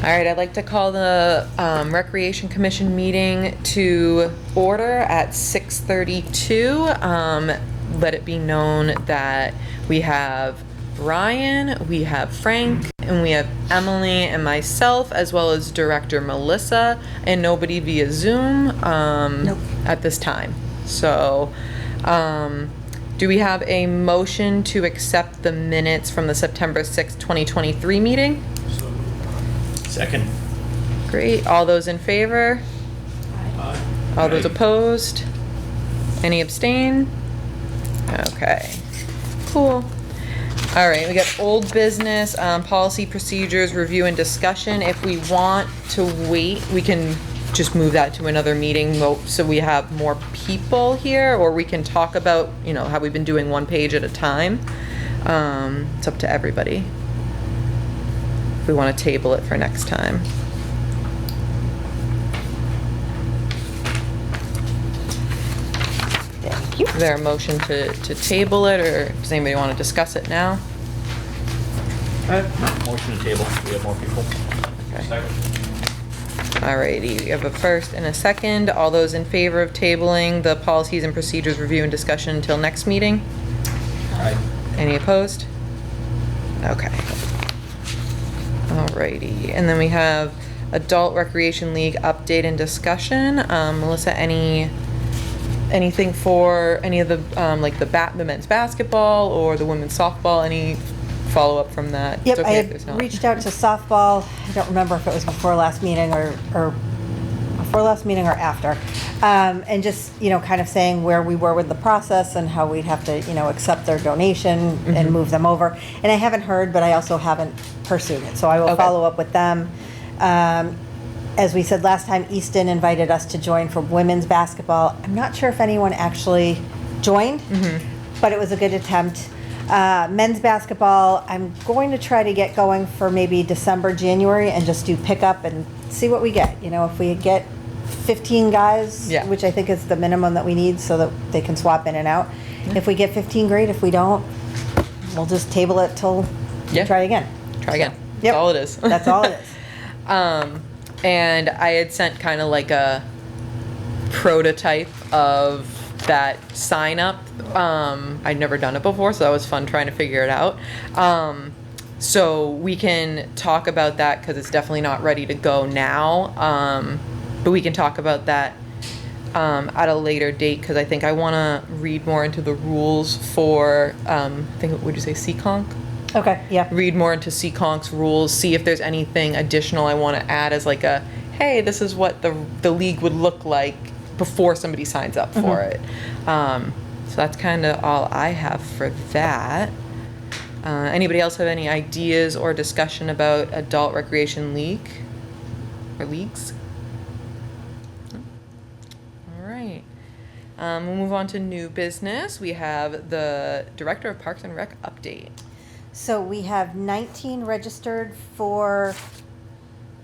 All right, I'd like to call the Recreation Commission meeting to order at 6:32. Let it be known that we have Ryan, we have Frank, and we have Emily and myself, as well as Director Melissa, and nobody via Zoom Nope. at this time. So, do we have a motion to accept the minutes from the September 6th, 2023 meeting? Second. Great. All those in favor? Aye. All those opposed? Any abstain? Okay. Cool. All right, we got old business, policy procedures, review and discussion. If we want to wait, we can just move that to another meeting so we have more people here, or we can talk about, how we've been doing one page at a time. It's up to everybody. If we want to table it for next time. Thank you. Is there a motion to table it, or does anybody want to discuss it now? Motion to table. We have more people. Okay. Second. Alrighty, we have a first and a second. All those in favor of tabling the policies and procedures review and discussion until next meeting? Aye. Any opposed? Okay. Alrighty, and then we have Adult Recreation League update and discussion. Melissa, anything for any of the, like the men's basketball or the women's softball, any follow-up from that? Yep, It's I okay if there's had not. reached out to softball. I don't remember if it was before last meeting or before last meeting or after. And just, kind of saying where we were with the process and how we'd have to, accept their donation and move them over. And I haven't heard, but I also haven't pursued it. So I will Okay. follow up with them. As we said last time, Easton invited us to join for women's basketball. I'm not sure if anyone actually joined, but it was a good attempt. Men's basketball, I'm going to try to get going for maybe December, January, and just do pickup and see what we get. If we get 15 guys, Yeah. which I think is the minimum that we need so that they can swap in and out. If we get 15, great. If we don't, we'll just table it till we try again. Try again. Yep. That's all it is. That's all it is. And I had sent kind of like a prototype of that sign up. I'd never done it before, so that was fun trying to figure it out. So we can talk about that because it's definitely not ready to go now. But we can talk about that at a later date because I think I want to read more into the rules for, I think, would you say CCONC? Okay, yeah. Read more into CCONC's rules, see if there's anything additional I want to add as like a, hey, this is what the league would look like before somebody signs up for it. So that's kind of all I have for that. Anybody else have any ideas or discussion about Adult Recreation League or leagues? All right. We'll move on to new business. We have the Director of Parks and Rec update. So we have 19 registered for,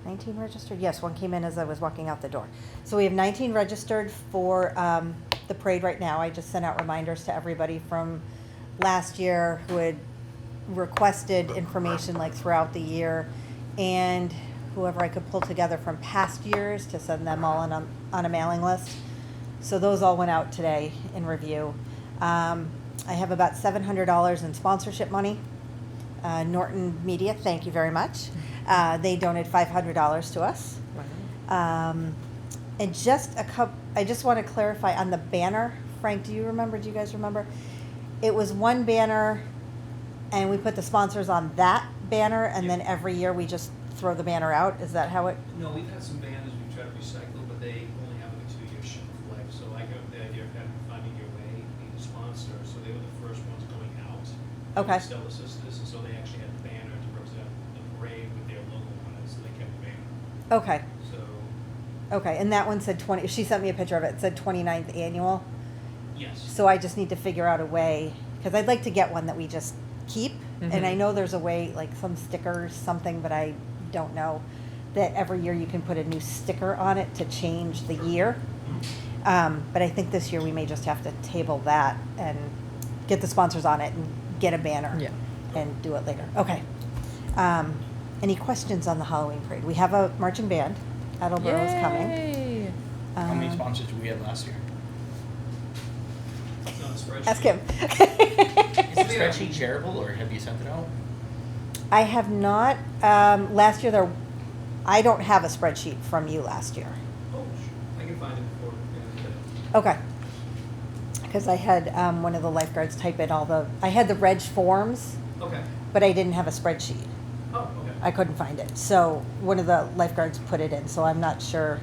19 registered? Yes, one came in as I was walking out the door. So we have 19 registered for the parade right now. I just sent out reminders to everybody from last year who had requested information like throughout the year, and whoever I could pull together from past years to send them all on a mailing list. So those all went out today in review. I have about $700 in sponsorship money. Norton Media, thank you very much. They donated $500 to us. And just I just want to clarify on the banner. Frank, do you guys remember? It was one banner, and we put the sponsors on that banner, and then every year we just throw the banner out. Is that how it? No, we've had some banners we try to recycle, but they only have like a 2-year shelf life. So I got the idea of finding your way, being a sponsor. So they were the first ones going out. Okay. Stella Sisters, and so they actually had the banner to represent the parade with their logo on it, so they kept the banner. Okay. So, Okay, and that one said 20. She sent me a picture of it. It said 29th annual. yes. So I just need to figure out a way, because I'd like to get one that we just keep. And I know there's a way, like some stickers, something, but I don't know, that every year you can put a new sticker on it to change the year. But I think this year we may just have to table that and get the sponsors on it and get a banner Yeah. and do it later. Okay. Any questions on the Halloween parade? We have a marching band. Attleboro is coming. Yay. How many Um, sponsors did we have last year? It's on the spreadsheet. Ask him. Is the spreadsheet shareable, or have you sent it out? I have not. Last year I don't have a spreadsheet from you last year. Oh, I can find it before. Okay. Because I had one of the lifeguards type in I had the reg forms, Okay. but I didn't have a spreadsheet. Oh, okay. I couldn't find it. So one of the lifeguards put it in, so I'm not sure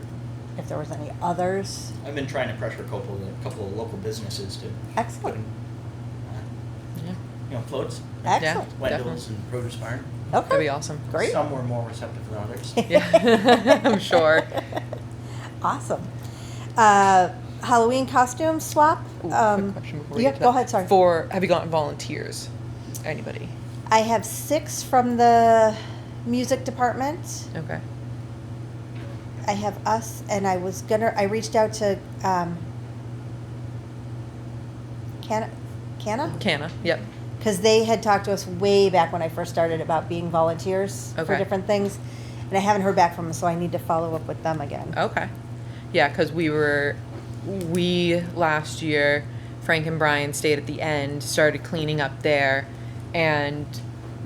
if there was any others. I've been trying to pressure a couple of local businesses to put Excellent. in, Yeah. floats. Excellent. Wendell's and Produce Barn. Okay. That'd be awesome. Great. Some were more receptive than others. Yeah, I'm sure. Awesome. Halloween costume swap. Ooh, quick question before we Yeah, get to go that. ahead, sorry. Have you gotten volunteers? Anybody? I have 6 from the music department. Okay. I have us, and I reached out to Canna? Canna, yep. Because they had talked to us way back when I first started about being volunteers for Okay. different things. And I haven't heard back from them, so I need to follow up with them again. Okay. Yeah, because we last year, Frank and Brian stayed at the end, started cleaning up there, and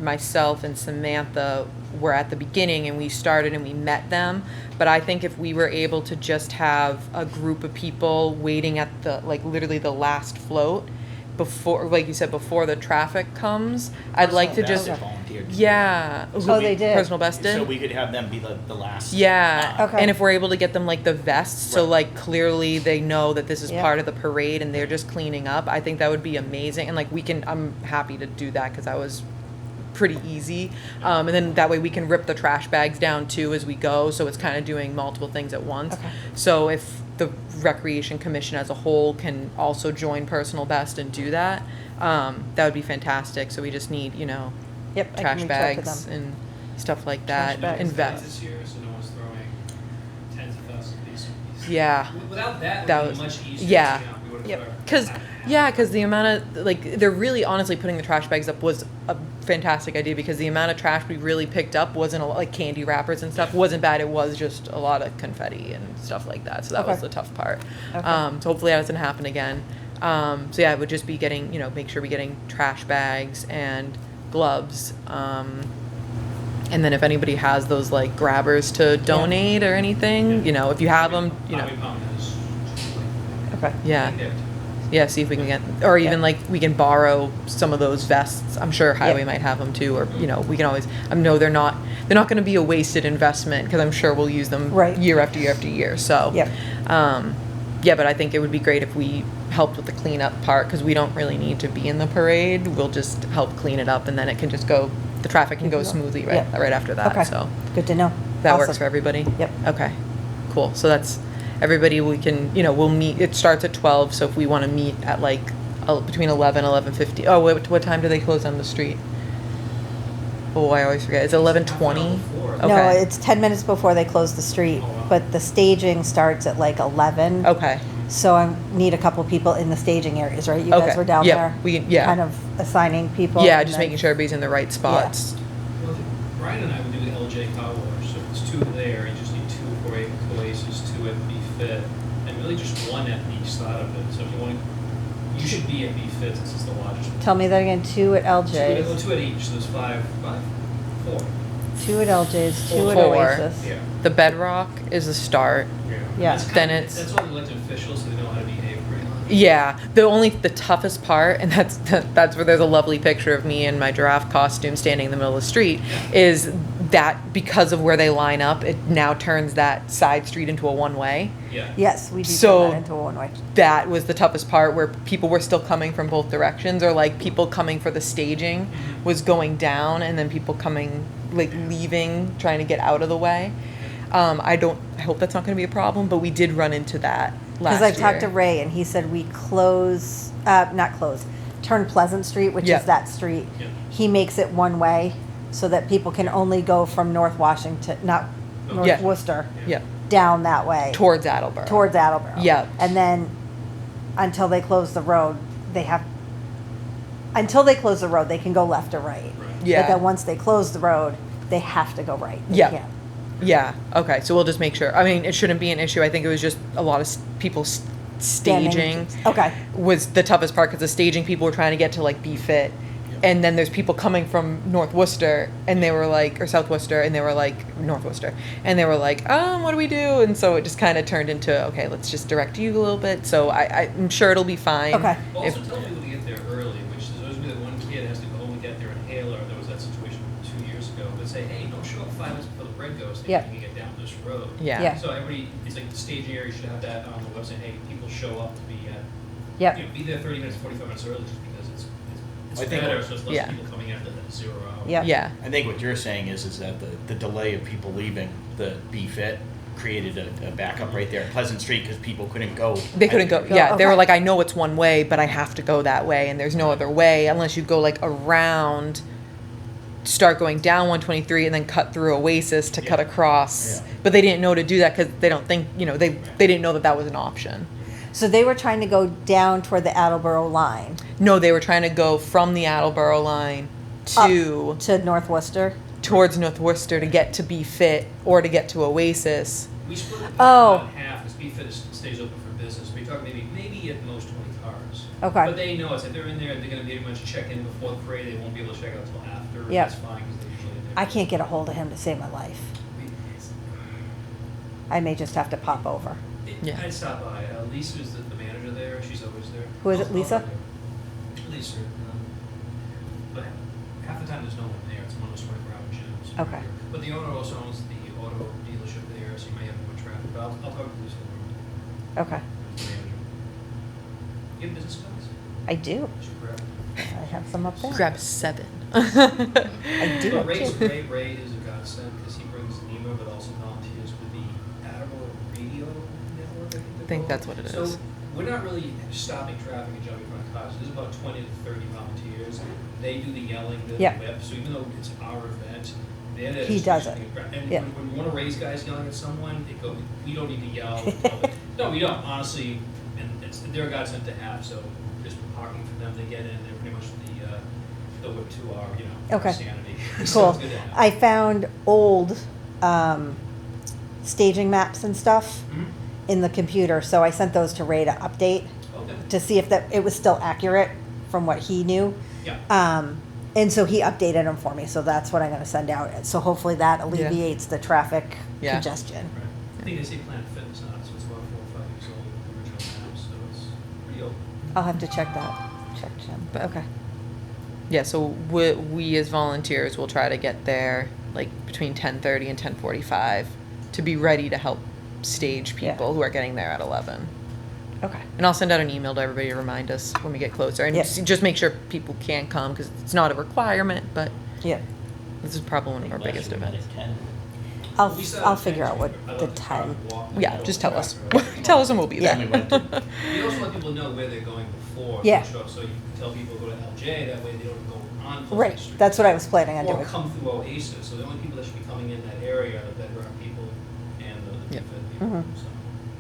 myself and Samantha were at the beginning, and we started and we met them. But I think if we were able to just have a group of people waiting at literally the last float before, like you said, before the traffic comes, I'd like to Personal just, Best volunteered. yeah. Oh, they did? Personal Best did? So we could have them be the last. Yeah. Okay. And if we're able to get them like the vests, so Right. like clearly they know that this is Yeah. part of the parade and they're just cleaning up, I think that would be amazing. And like I'm happy to do that because that was pretty easy. And then that way we can rip the trash bags down too as we go. So it's kind of doing multiple things at once. Okay. So if the Recreation Commission as a whole can also join Personal Best and do that, that would be fantastic. So we just need, Yep, I can trash reach out to bags them. and stuff like Trash that. bags. And Vests vests. this year, so no one's throwing tens of thousands of pieces. Yeah. Without that, That it would was- be much easier. yeah. We would've Yep. thrown Because the amount of, like, they're really honestly putting the trash bags up was a fantastic idea because the amount of trash we really picked up wasn't a lot, like candy wrappers and stuff, wasn't bad. It was just a lot of confetti and stuff like that. So that was Okay. the tough part. Okay. So hopefully that doesn't happen again. So yeah, it would just be getting, make sure we're getting trash bags and gloves. And then if anybody has those like grabbers to donate or anything, if you have them, Bobby Pound has, Okay. yeah. there. Yeah, see if we can get, or even Yeah. like we can borrow some of those vests. I'm sure Highway Yeah. might have them too, or we can always. I know they're not going to be a wasted investment because I'm sure we'll use them Right. year after year after year. So, Yep. Yeah, but I think it would be great if we helped with the cleanup part because we don't really need to be in the parade. We'll just help clean it up, and then it can just go. The traffic can go smoothly right Yeah. right after that. Okay. So Good to know. that works Awesome. for everybody. Yep. Okay. Cool. So that's everybody. We can, we'll meet. It starts at 12. So if we want to meet at like between 11, 11:50. Oh, what time do they close on the street? Oh, I always forget. It's 11:20. No, No, Okay. it's 10 minutes before they close the street, Oh, wow. but the staging starts at like 11. Okay. So I need a couple people in the staging areas, right? You guys Okay. were down Yep. there? Yeah. Kind of assigning people? Yeah, and just then- making sure everybody's in the right spots. Well, Brian and I would do the LJ car wash, so it's 2 there, you just need 2 for Oasis, 2 at B-Fit, and really just 1 at each side of it. So if you want, you should be at B-Fit since it's the largest. Tell me that again, 2 at LJ's, 2 at each, so there's 4. 2 at LJ's, 2 at 4. Oasis. Yeah. The Bedrock is a start. Yeah. That's Then kinda- it's- That's all the elected officials, so they know how to behave pretty much. Yeah, the toughest part, and that's where there's a lovely picture of me in my giraffe costume standing in the middle of the street, is that because of where they line up, it now turns that side street into a one-way. Yeah. Yes, we do So- turn that into a one-way. That was the toughest part, where people were still coming from both directions, or like people coming for the staging was going down, and then people coming, like leaving, trying to get out of the way. I hope that's not going to be a problem, but we did run into that last Because year. I've talked to Ray, and he said we turn Pleasant Street, which Yeah. is that street. Yeah. He makes it one way so that people can only go from North Washington, not North Yeah. Worcester, Yeah, down that way. towards Attleboro. Towards Attleboro. Yeah. And then until they close the road, they can go left or right. Right. Yeah. But then once they close the road, they have to go right. They Yeah. can't. Yeah, okay, so we'll just make sure. I mean, it shouldn't be an issue. I think it was just a lot of people Standing- staging Okay, was the toughest part because the staging people were trying to get to like Be Fit. And then there's people coming from North Worcester and they were like, or South Worcester, and they were like, North Worcester, and they were like, what do we do? And so it just kind of turned into, okay, let's just direct you a little bit. So I'm sure it'll be fine. Okay. If- Also tell people to get there early, which there's always been that one kid has to go and get there in Hailer. There was that situation 2 years ago. But say, hey, don't show up 5 minutes before the bread goes so Yep. you can get down this road. Yeah. Yeah. So everybody, it's like the staging area should have that on the website. Hey, people show up to be at, yep, be there 30 minutes, 45 minutes early just because I it's think better, what- so it's less Yeah. people coming after that 0 hour. Yep. Yeah. I think what you're saying is that the delay of people leaving the Be Fit created a backup right there at Pleasant Street because people couldn't go. They couldn't go. Go, Yeah, they were okay. like, I know it's one way, but I have to go that way, and there's no other way unless you go like around, start going down 123, and then cut through Oasis to cut Yeah. across. Yeah. But they didn't know to do that because they don't think they didn't know that was an option. so they were trying to go down toward the Attleboro line, No, they were trying to go from the Attleboro line to to North Worcester. towards North Worcester to get to Be Fit or to get to Oasis. We split the Oh. parking lot in half, because BFit stays open for business. We talk maybe at most 20 cars. Okay. But they know us, if they're in there, they're gonna be able to check in before the parade, they won't be able to check out until after. Yep. That's fine, because they're usually in there. I can't get a hold of him to save my life. I may just have to pop over. Yeah. I'd stop by. Lisa is the manager there, she's always there. Who is it, Lisa? Lisa. But half the time there's no one there, it's one of those 24-hour gyms. Okay. But the owner also owns the auto dealership there, so you may have more traffic, but I'll talk to Lisa. Okay, You have business cards? I do. Should grab them. I have some up there. Grab 7. I do. But Ray too. is a godsend because he brings Nemo, but also volunteers with the Attleboro Radio Network, I think called. that's what it So is. we're not really stopping traffic and jumping in front of cars. There's about 20 to 30 volunteers. They do the yelling, the Yeah. whip. So even though it's our event, they're there. He to does switch it. things around. And Yeah. when we want to raise guys yelling at someone, we don't need to yell. No, we don't, honestly. And they're a godsend to have. So just parking for them to get in, they're pretty much the whip to our, Okay. sanity. So Cool. it's good to have. I found old staging maps and stuff Mhm. in the computer, so I sent those to Ray to update Okay. to see if that it was still accurate from what he knew. Yeah. And so he updated them for me, so that's what I'm gonna send out. So hopefully that alleviates the traffic Yeah. congestion. Right. I think they say Planet Fitness on it, so it's about 4 or 5 years old, the original map, so it's pretty old. I'll have to check that. Check Jim. But- Okay. Yeah, so we as volunteers will try to get there like between 10:30 and 10:45 to be ready to help stage Yeah. people who are getting there at 11. Okay. And I'll send out an email to everybody to remind us when we get closer and Yeah. just make sure people can come because it's not a requirement, but Yeah. this is probably one of our biggest events. I'll We started I'll at figure 10, out what I the let time. car walk. Yeah, just tell us. Right. Tell us and we'll be Yeah. there. We went to- We also let people know where they're going before. Yeah. So you can tell people to go to LJ, that way they don't go on Pleasant Right. Street. That's what I was planning on Or doing. come through Oasis, so the only people that should be coming in that area are the Bedrock people and the Yeah. Fit people, Mhm. so.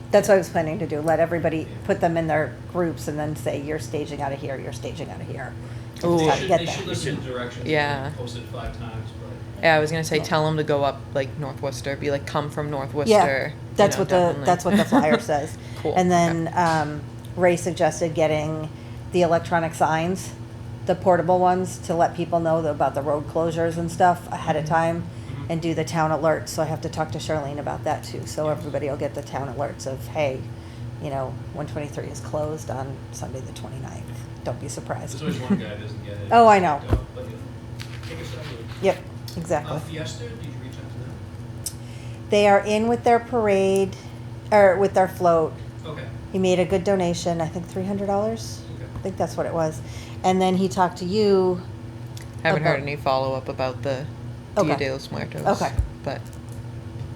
That's what I was planning to do. Let everybody put them in their groups and then say you're staging out of here. You're staging out of here. Ooh. Just They how to should, get they there. should listen to directions. Yeah. They've posted 5 times, but. Yeah, I was gonna say tell them to go up like North Worcester, be like come from North Worcester. Yeah, that's you know, what the definitely. that's what the flyer says. Cool, And then Ray suggested getting the electronic signs, the portable ones, to let people know about the road closures and stuff ahead of time, Mhm. and do the town alerts. So I have to talk to Charlene about that too. So everybody will get the town alerts of, hey, 123 is closed on Sunday the 29th. Don't be surprised. There's always one guy that doesn't get it. Oh, I know. But, take a shot with it. Yep, exactly. Fiesta, did you reach out to them? They are in with their parade, or with their float. Okay, He made a good donation, I think $300. okay. I think that's what it was. And then he talked to you. Haven't heard about- any follow up about the Okay. Dia de los Muertos. Okay. But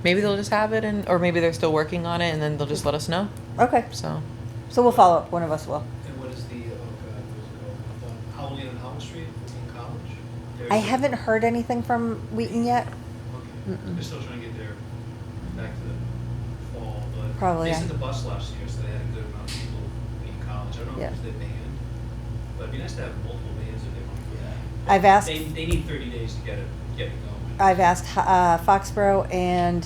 maybe they'll just have it or maybe they're still working on it and then they'll just let us know. Okay, So so we'll follow up. One of us will. And what is the, what is it called? Halloween on Howell Street in college? I haven't heard anything from Wheaton yet. Okay, Mm-mm. they're still trying to get their, back to the fall, but. Probably, They yeah. sent the bus last year, so they had a good amount of people in college. I don't know Yeah. if it's their band, but it'd be nice to have multiple bands if they want to do that. I've asked- They need 30 days to get it going. I've asked Foxborough and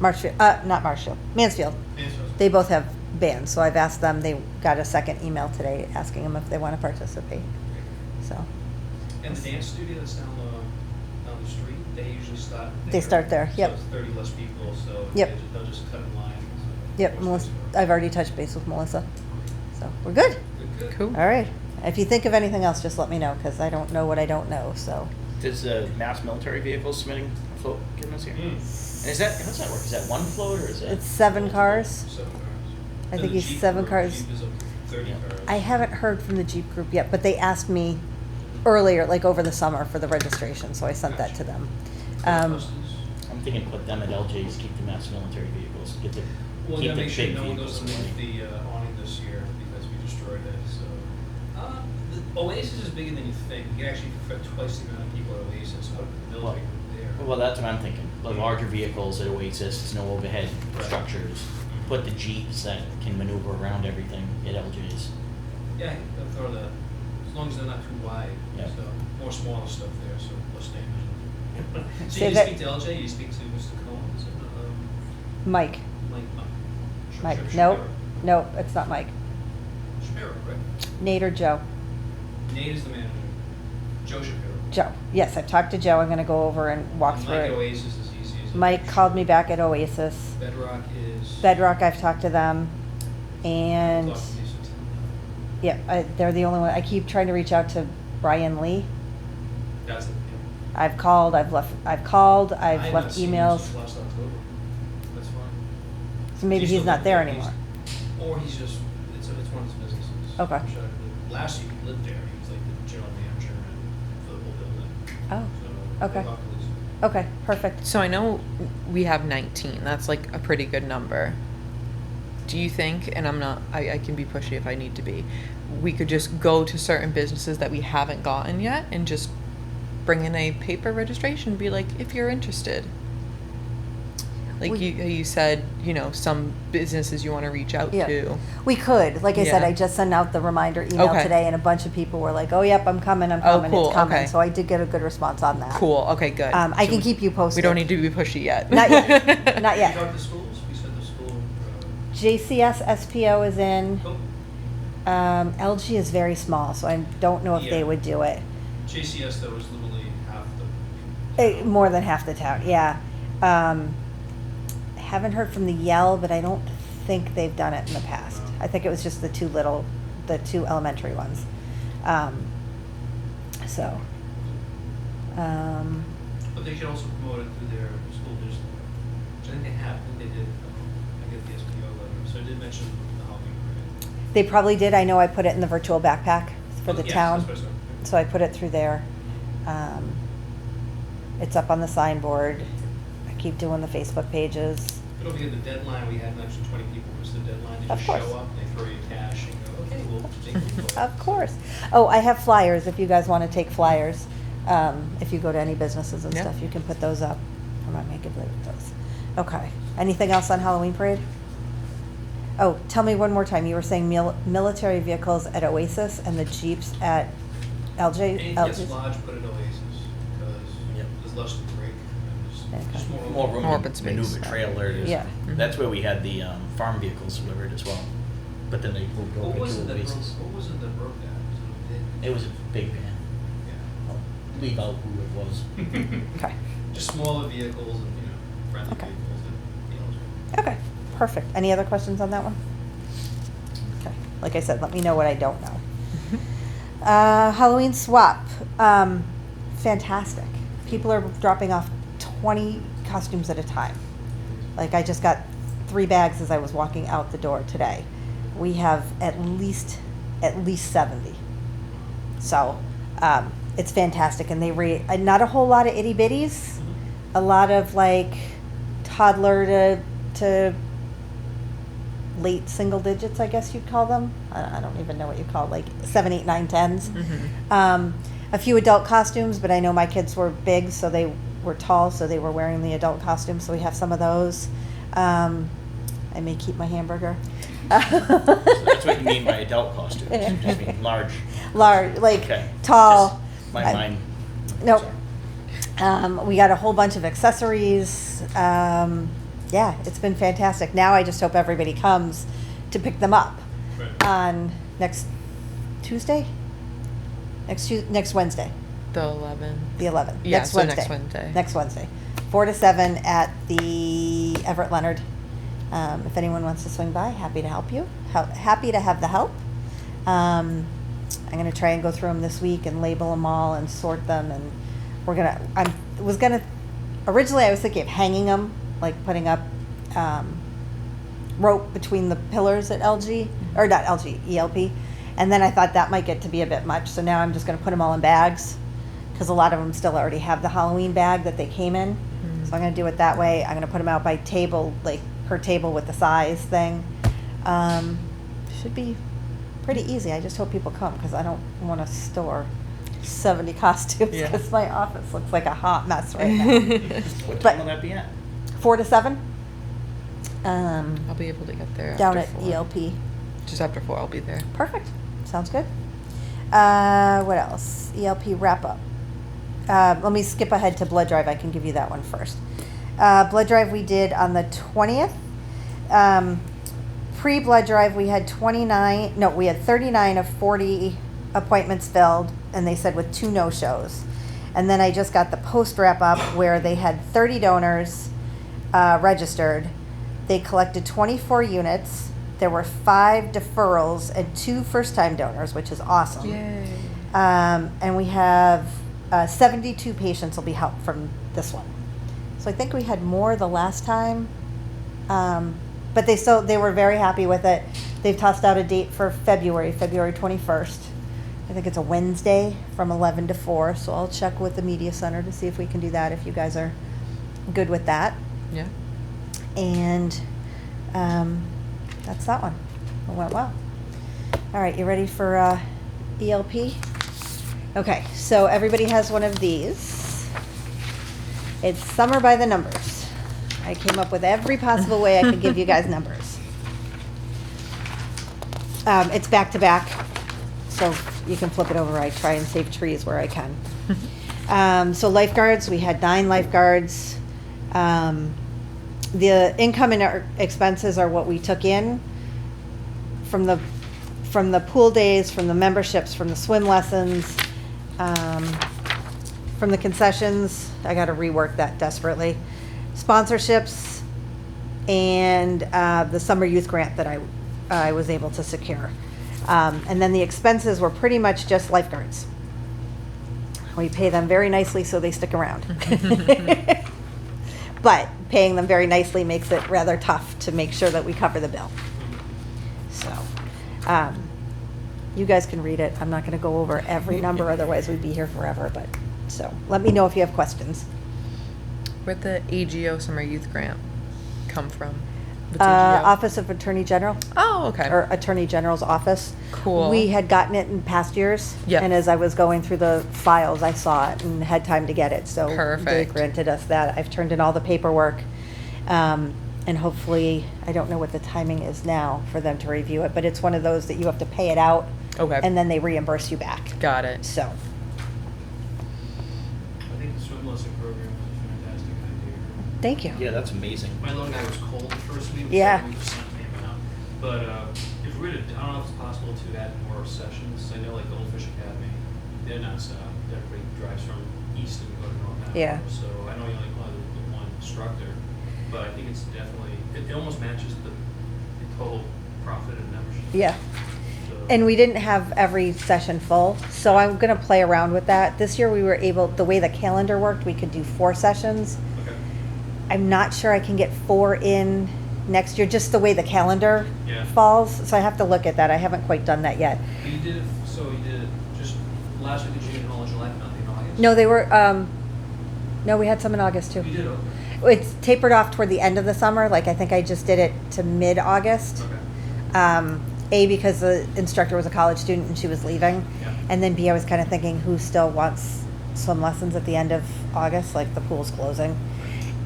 Marshfield, not Marshfield, Mansfield. Mansfield. They both have bands, so I've asked them. They got a second email today asking them if they want to participate. So And the dance studio that's down the street, they usually start. They start there, yep. So it's 30 less people, so Yep. they'll just cut in line. So yep, most Melissa, places I've already touched base with Melissa. So we're good. are. Good. Cool. All right. If you think of anything else, just let me know because I don't know what I don't know. So Does Mass Military Vehicles submitting a float get us here? Mm. And is that, how does that work? Is that one float or is that? it's 7 cars. 7 cars. I And think the he's Jeep 7 group, cars. Jeep is up to 30 cars. I haven't heard from the Jeep group yet, but they asked me earlier, like over the summer, for the registration, so I sent that to them. Ghostbusters. I'm thinking put them at LJ's, keep the Mass Military Vehicles, get the, Well, keep gotta the make sure big no one vehicles goes underneath away. the awning this year because we destroyed it, so. The Oasis is bigger than you think. You can actually fit twice the amount of people at Oasis, out of the military group there. Well, that's what I'm thinking. The larger vehicles at Oasis, it's no overhead Right. structures. Put the Jeeps that can maneuver around everything at LJ's. Yeah, they'll throw the, as long as they're not too wide, Yeah. so more smaller stuff there, so less damage. So Say you that- speak to LJ, you speak to Mr. Cohen, is it, Mike. Mike, Mike. Nope. Nope, it's not Mike. Shapiro, right? Nate or Joe. Nate is the manager. Joe Shapiro. Joe. Yes, I've talked to Joe. I'm going to go over and walk And through Mike it. Oasis is easy as. Mike called me back at Oasis. Bedrock is. Bedrock, I've talked to them. And Talked to Lisa too. yeah, they're the only one. I keep trying to reach out to Brian Lee. That's it, yeah. I've called, I've left I have not emails. seen him since last October. That's fine. So maybe he's still not there living anymore. Or he's just, it's one of his businesses. Okay. I'm sure last year he lived there, he was like the general manager for the whole building. Oh, So, okay. talk to Lisa. Okay, perfect. So I know we have 19. That's like a pretty good number. Do you think, and I can be pushy if I need to be, we could just go to certain businesses that we haven't gotten yet and just bring in a paper registration and be like, if you're interested? Like We- you said, some businesses you want to reach out Yeah. to. We could. Like I said, Yeah. I just sent out the reminder email Okay. today and a bunch of people were like, oh, yep, I'm coming, Oh, cool, it's coming. okay. So I did get a good response on that. Cool. Okay, good. I So can keep you posted. We don't need to be pushy yet. Not yet. Not We yet. talked to schools, we said the school, JCS SPO is in. oh, LG is very small, so I don't know if they Yeah. would do it. JCS though is literally half the. More than half the town, yeah. Haven't heard from the Yell, but I don't think they've done it in the past. I think it was just the two elementary ones. So, But they should also promote it through their school newsletter, which I think they have, I think they did, I get the SPO letter, so I did mention the Halloween parade. they probably did. I know I put it in the virtual backpack for the Yes, town, that's what I said. so I put it through there. It's up on the signboard. I keep doing the Facebook pages. But don't forget the deadline, we had an extra 20 people, was the deadline, they Of just course. show up, they throw you cash and go, okay, we'll take the vote. Of course. Oh, I have flyers if you guys want to take flyers. If you go to any businesses and Yeah. stuff, you can put those up. I might make a play with those. Okay. Anything else on Halloween parade? Oh, tell me one more time. You were saying military vehicles at Oasis and the Jeeps at LJ? Anything gets LJ's? large, put it Oasis, because Yep. there's less to break, and there's just Okay. More room More to open space. maneuver trailers. Yeah. That's where we had the farm vehicles delivered as well. But then they moved What over was to it that broke, Oasis. what was it that broke that? It was a big van. Yeah. I'll leave out who it was. Okay. Just smaller vehicles and, friendly Okay. vehicles and, Okay. Perfect. Any other questions on that one? Okay. Like I said, let me know what I don't know. Halloween swap. Fantastic. People are dropping off 20 costumes at a time. Like I just got 3 bags as I was walking out the door today. We have at least 70. So it's fantastic, and they not a whole lot of itty bitties, a lot of like toddler to late single digits, I guess you'd call them. I don't even know what you call it, like 7, 8, 9, 10s. A few adult costumes, but I know my kids were big, so they were tall, so they were wearing the adult costumes. So we have some of those. I may keep my hamburger. So that's what you mean by adult costumes. You just mean large. Large, like Okay. tall. Just my I- mind. Nope. Sorry. We got a whole bunch of accessories. Yeah, it's been fantastic. Now I just hope everybody comes to pick them up Right. on next Tuesday? Next Wednesday, The 11th. the 11th. Yeah, Next so Wednesday. next Wednesday. Next Wednesday. 4 to 7 at the Everett Leonard. If anyone wants to swing by, happy to help you. Happy to have the help. I'm going to try and go through them this week and label them all and sort them. And originally I was thinking of hanging them, like putting up rope between the pillars at LG, or not LG, ELP. And then I thought that might get to be a bit much. So now I'm just going to put them all in bags, because a lot of them still already have the Halloween bag that they came in. So I'm going to do it that way. I'm going to put them out by table, like per table with the size thing. Should be pretty easy. I just hope people come, because I don't want to store 70 costumes, Yeah. because my office looks like a hot mess right now. What But- time will that be at? 4 to 7. I'll be able to get there Down after at 4. ELP. Just after 4, I'll be there. Perfect. Sounds good. What else? ELP wrap up. Let me skip ahead to blood drive. I can give you that one first. Blood drive we did on the 20th. Pre-blood drive we had 39 of 40 appointments filled, and they said with 2 no-shows. And then I just got the post wrap up where they had 30 donors registered. They collected 24 units. There were 5 deferrals and 2 first-time donors, which is awesome. Yay. And we have 72 patients will be helped from this one. So I think we had more the last time. But they were very happy with it. They've tossed out a date for February 21st. I think it's a Wednesday from 11 to 4. So I'll check with the media center to see if we can do that, if you guys are good with that. Yeah. And that's that one. It went well. All right, you ready for ELP? Okay, so everybody has one of these. It's Summer by the Numbers. I came up with every possible way I could give you guys numbers. It's back to back, so you can flip it over. I try and save trees where I can. So lifeguards, we had 9 lifeguards. The income and our expenses are what we took in from the pool days, from the memberships, from the swim lessons, from the concessions. I got to rework that desperately. Sponsorships, and the summer youth grant that I was able to secure. And then the expenses were pretty much just lifeguards. We pay them very nicely so they stick around. But paying them very nicely makes it rather tough to make sure that we cover the bill. So, you guys can read it. I'm not going to go over every number, otherwise we'd be here forever. But so, let me know if you have questions. Where'd the AGO Summer Youth Grant come from? What's AGO? Office of Attorney General, Oh, okay. or Attorney General's office. Cool. We had gotten it in past years. Yeah. And as I was going through the files, I saw it and had time to get it. So they Perfect. granted us that. I've turned in all the paperwork. And hopefully, I don't know what the timing is now for them to review it, but it's one of those that you have to pay it out. Okay. And then they reimburse you back. Got it. So, I think the swim lesson program is a fantastic idea. thank you. Yeah, that's amazing. My little guy was cold the first week, Yeah. so the sun came out. But if we're to, I don't know if it's possible to add more sessions. I know like the Old Fish Academy, they're not set up. Everybody drives from east and go to North Andover. Yeah. So I know you only have the one instructor, but I think it's definitely, it almost matches the total profit and membership. Yeah. So- And we didn't have every session full, so I'm going to play around with that. This year we were able, the way the calendar worked, we could do 4 sessions. Okay. I'm not sure I can get 4 in next year, just the way the calendar Yeah. falls. So I have to look at that. I haven't quite done that yet. But you did it, so you did it just last week in June and all in July, nothing in August? No, they were, no, we had some in August too. You did, okay. It's tapered off toward the end of the summer. Like I think I just did it to mid-August. Okay. A, because the instructor was a college student and she was leaving. Yeah. And then B, I was kind of thinking who still wants swim lessons at the end of August, like the pool's closing.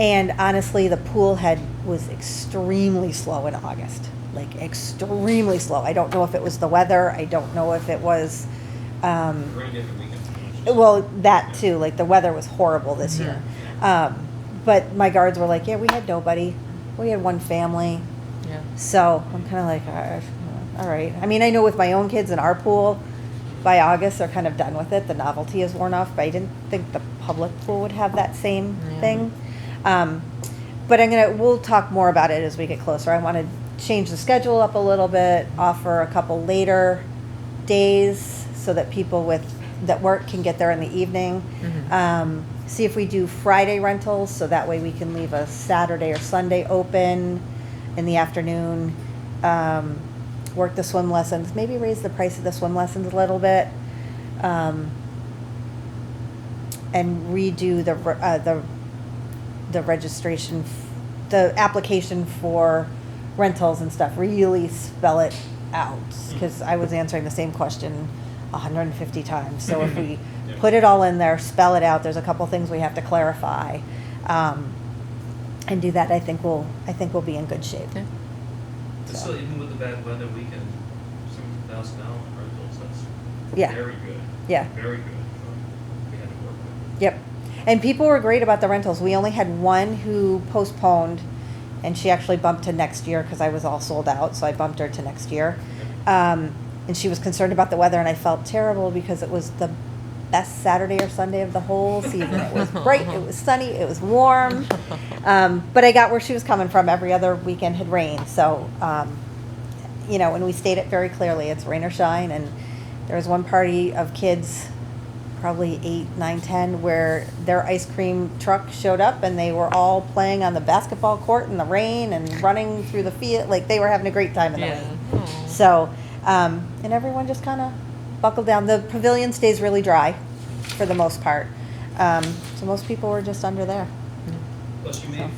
And honestly, the pool head was extremely slow in August, like extremely slow. I don't know if it was the weather. I don't know if it was, Rain different weekend pretty much. Well, that too, like the weather was horrible this year. But my guards were like, yeah, we had nobody. We had one family. Yeah. So I'm kind of like, all right. I mean, I know with my own kids in our pool, by August they're kind of done with it. The novelty is worn off, but I didn't think the public pool would have that same Yeah. thing. But we'll talk more about it as we get closer. I want to change the schedule up a little bit, offer a couple later days so that people that work can get there in the evening. See if we do Friday rentals, so that way we can leave a Saturday or Sunday open in the afternoon. Work the swim lessons, maybe raise the price of the swim lessons a little bit, and redo the registration, the application for rentals and stuff. Really spell it out, because I was answering the same question 150 times. So if we put it all in there, spell it out. There's a couple things we have to clarify, and do that. I think we'll be in good shape. Yeah. So even with the bad weather, we can, some $1,000 rentals, that's Yeah. very good. Yeah. Very good. We had to work with. Yep. And people were great about the rentals. We only had one who postponed, and she actually bumped to next year because I was all sold out, so I bumped her to next year. And she was concerned about the weather, and I felt terrible because it was the best Saturday or Sunday of the whole season. It was bright, it was sunny, it was warm. But I got where she was coming from. Every other weekend had rained. So, and we stated it very clearly, it's rain or shine. And there was one party of kids, probably 8, 9, 10, where their ice cream truck showed up and they were all playing on the basketball court in the rain and running through the field. Like, they were having a great time in the rain. Aw. So, and everyone just kind of buckled down. The pavilion stays really dry for the most part. So most people were just under there. Plus you made $474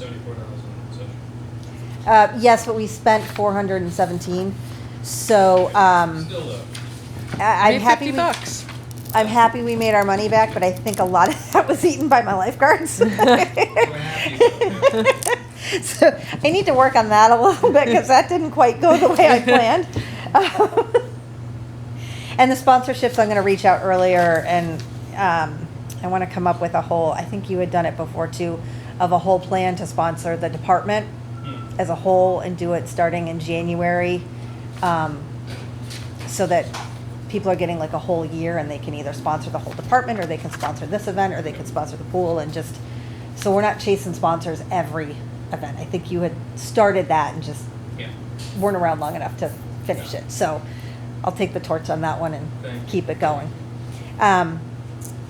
in session. Yes, but we spent 417. So, Still though. I'm Made happy. 50 bucks. I'm happy we made our money back, but I think a lot of that was eaten by my lifeguards. We're happy about it. So I need to work on that a little bit because that didn't quite go the way I planned. And the sponsorships, I'm going to reach out earlier, and I want to come up with a whole, I think you had done it before too, of a whole plan to sponsor the department as a whole and do it starting in January, so that people are getting like a whole year and they can either sponsor the whole department, or they can sponsor this event, or they can sponsor the pool, and just, so we're not chasing sponsors every event. I think you had started that and just Yeah. weren't around long enough to finish it. So I'll take the torch on that one and Thank you. keep it going.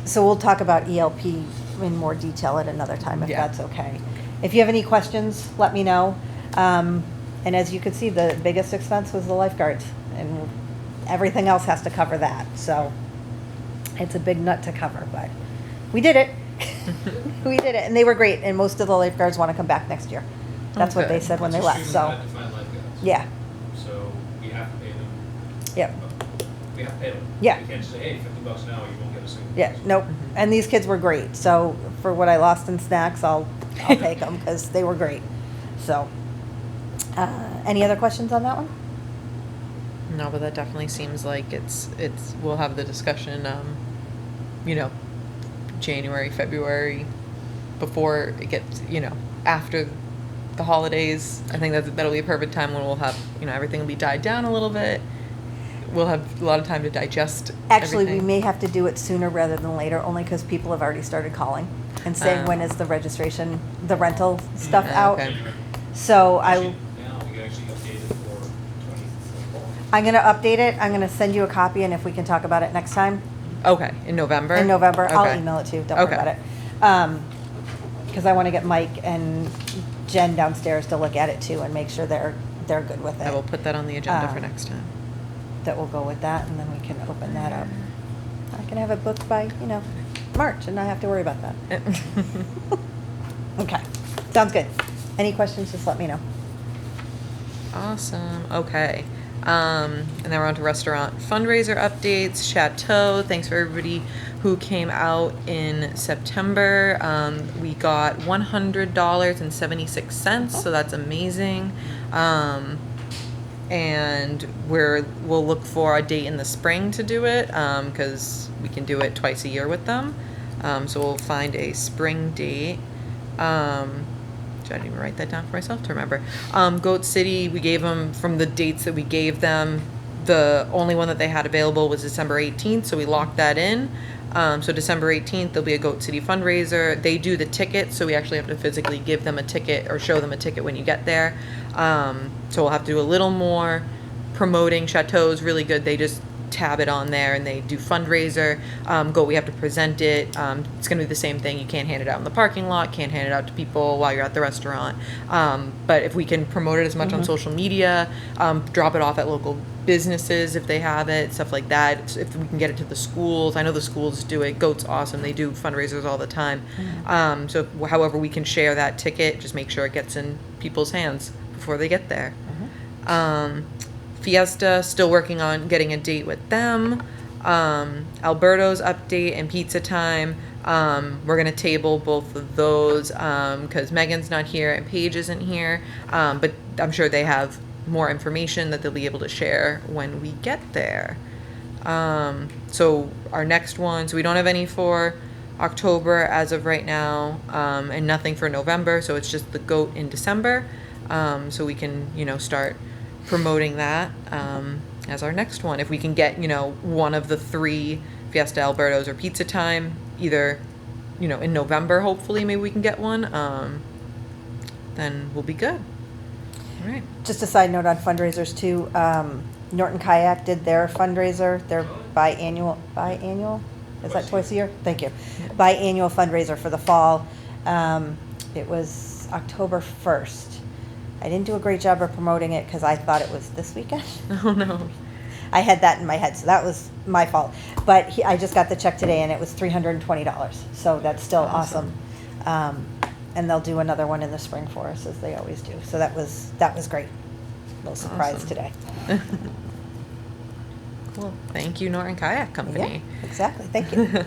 So we'll talk about ELP in more detail at another time, if Yeah. that's okay. If you have any questions, let me know. And as you can see, the biggest expense was the lifeguards, and everything else has to cover that. So it's a big nut to cover, but we did it. We did it, and they were great, and most of the lifeguards want to come back next year. That's what they Okay. said when they It's left, extremely so, hard to find lifeguards. yeah, So we have to pay them. yep, We have to pay them. Yeah. You can't just say, hey, $50 an hour, you won't get a single. yeah, person. nope. And these kids were great, so for what I lost in snacks, I'll take them, because they were great. So, any other questions on that one? No, but that definitely seems like we'll have the discussion, January, February, before it gets, after the holidays. I think that'll be a perfect time when we'll have, everything will be died down a little bit. We'll have a lot of time to digest Actually, we everything. may have to do it sooner rather than later, only because people have already started calling and saying, when is the registration, the rental stuff out? Okay. So Actually, now we can actually update it for 2024. I'm gonna update it, I'm gonna send you a copy, and if we can talk about it next time, Okay, in November? in November, I'll Okay. email it to you, don't worry Okay. about it. Because I want to get Mike and Jen downstairs to look at it too and make sure they're good with I will it. put that on the agenda for Um, next time. That will go with that, and then we can open that up. I can have it booked by, March and not have to worry about that. Okay, sounds good. Any questions, just let me know. Awesome. Okay. And then we're on to restaurant fundraiser updates. Chateau. Thanks for everybody who came out in September. We got $100.76, so that's amazing. and we'll look for a date in the spring to do it, because we can do it twice a year with them. So we'll find a spring date. I didn't even write that down for myself to remember. Goat City, we gave them, from the dates that we gave them, the only one that they had available was December 18th, so we locked that in. So December 18th, there'll be a Goat City fundraiser. They do the ticket, so we actually have to physically give them a ticket or show them a ticket when you get there. So we'll have to do a little more promoting. Chateau's really good. They just tab it on there and they do fundraiser. Goat, we have to present it. It's going to be the same thing. You can't hand it out in the parking lot, can't hand it out to people while you're at the restaurant. But if we can promote it as much on social media, drop it off at local businesses if they have it, stuff like that. If we can get it to the schools, I know the schools do it. Goat's awesome. They do fundraisers all the time. So however we can share that ticket, just make sure it gets in people's hands before they get there. Fiesta, still working on getting a date with them. Alberto's update and Pizza Time. We're going to table both of those because Megan's not here and Paige isn't here. But I'm sure they have more information that they'll be able to share when we get there. So our next one, so we don't have any for October as of right now, and nothing for November. So it's just the Goat in December. So we can, start promoting that as our next one. If we can get, one of the 3 Fiesta, Alberto's, or Pizza Time, either, in November, hopefully, maybe we can get one, then we'll be good. All right. Just a side note on fundraisers too. Norton Kayak did their fundraiser, their biannual, is that twice a year? Thank you. Biannual fundraiser for the fall. It was October 1st. I didn't do a great job of promoting it because I thought it was this weekend. Oh, no. I had that in my head, so that was my fault. But I just got the check today and it was $320. So that's still awesome. And they'll do another one in the spring for us, as they always do. So that was great. Little surprise Awesome. today. Cool. Thank you, Norton Kayak Company. Yeah, exactly. Thank you. Do you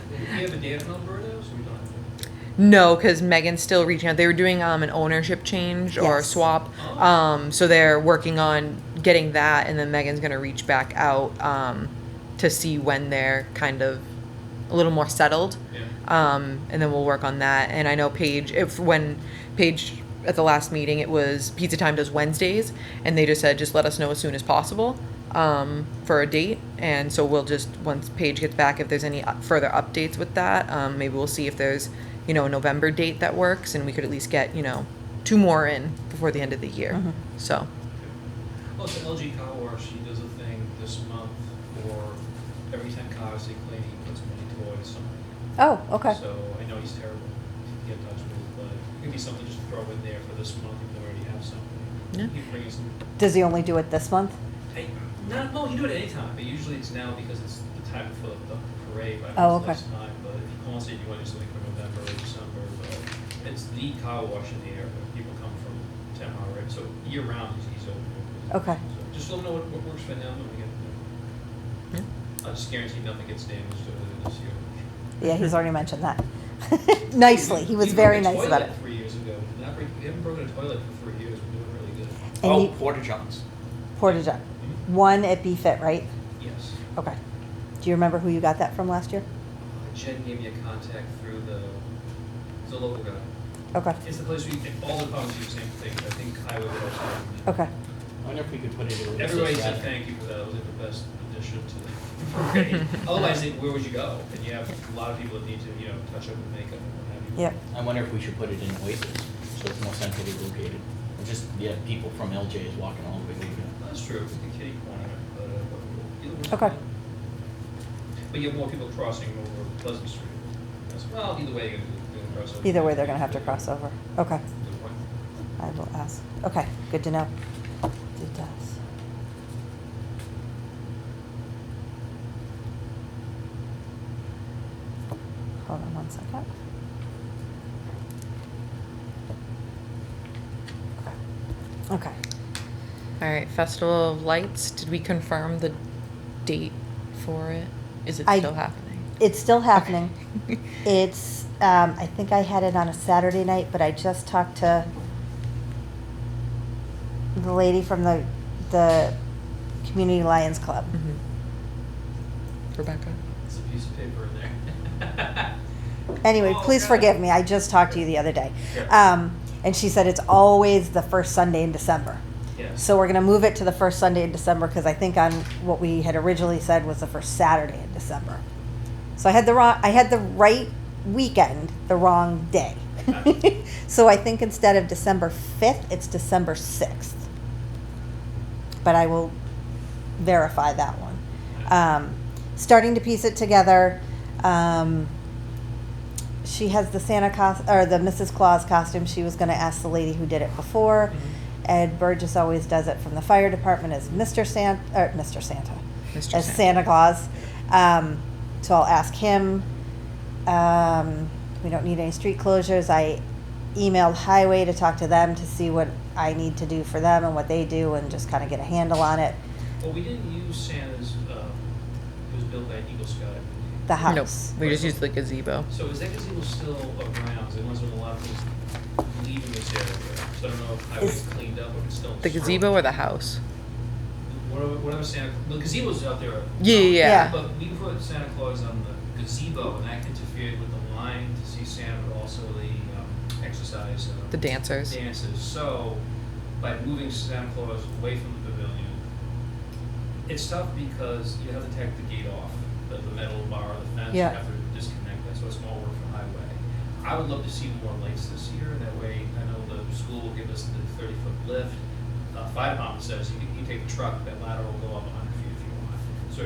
have a date on Alberto's or we don't have to? No, because Megan's still reaching out. They were doing an ownership change or Yes. swap. So they're working on getting that, and then Megan's going to reach back out to see when they're kind of a little more settled. Yeah. And then we'll work on that. And I know Paige, when Paige at the last meeting, it was Pizza Time does Wednesdays, and they just said, just let us know as soon as possible for a date. And so we'll just, once Paige gets back, if there's any further updates with that, maybe we'll see if there's, a November date that works, and we could at least get, 2 more in before the end of the year. So, Oh, so LG Car Wash, he does a thing this month for every 10 cars they clean, he puts money towards something. Oh, okay. So I know he's terrible to get in touch with, but it could be something just to throw in there for this month if they already have something. Yeah. He brings some. Does he only do it this month? No, you do it anytime, but usually it's now because it's the time for the parade, right? Oh, It's okay. less time, but if you call and say you want to do something for November or December, but it's the car wash in the area. People come from town, right? So year round, he's open. Okay. So just let me know what works for them when we get there. yeah. I just guarantee nothing gets damaged over there this year. Yeah, he's already mentioned that. Nicely. He was We very broke a nice about it. toilet 3 years ago. We haven't broken a toilet for 3 years. We're doing really good. And you, Porta Johns. Porta John. One at BFit, right? Yes. Okay. Do you remember who you got that from last year? Jen gave me a contact through it's a local guy. Okay. It's the place where you can, all the departments do the same thing. I think Highway would also recommend. Okay. I wonder if we could put it in. Everybody said thank you for that. It was like the best addition to the parade. Otherwise, where would you go? And you have a lot of people that need to, touch up and makeup and what have you. Yep. I wonder if we should put it in Oasis, so it's more centrally located. And just, people from LJ is walking all the way over there. That's true. It's the kitty corner, but either way. Okay. But you have more people crossing over Pleasant Street. Well, either way, you're going to cross over. Either way, they're going to have to cross over. Okay. Good point. I will ask. Okay. Good to know. It does. Hold on 1 second. Okay. All right, Festival of Lights, did we confirm the date for it? Is it I- still happening? It's still happening. It's, I think I had it on a Saturday night, but I just talked to the lady from the Community Lions Club. Rebecca? It's a piece of paper in there. Anyway, Oh, please God. forgive me. I just talked to you the other day. Yeah. And she said it's always the first Sunday in December. Yes. So we're going to move it to the first Sunday in December because I think on what we had originally said was the first Saturday in December. So I had the right weekend, the wrong day. Gotcha. So I think instead of December 5th, it's December 6th. But I will verify that one. Starting to piece it together. She has the the Mrs. Claus costume. She was going to ask the lady who did it before. Ed Burgess always does it from the fire department as Mr. Santa, as Santa Claus. So I'll ask him. We don't need any street closures. I emailed Highway to talk to them to see what I need to do for them and what they do and just kind of get a handle on it. Well, we didn't use Santa's, it was built by an Eagle Scout. The Nope, house. we just used the gazebo. So is that gazebo still around? There was a lot of things leaving this area. So I don't know if Highway's cleaned up or if it's still. The gazebo or the house? Whatever Santa, the gazebo's out there. Yeah. But we put Santa Claus on the gazebo and that interfered with the line to see Santa, but also the exercise. The dancers. Dances. So by moving Santa Claus away from the pavilion, it's tough because you have to take the gate off, the metal bar of the fence. Yeah. You have to disconnect that, so it's more work for Highway. I would love to see more lights this year. That way, I know the school will give us the 30-foot lift. Fire department says you can take the truck, that ladder will go up 100 feet if you want.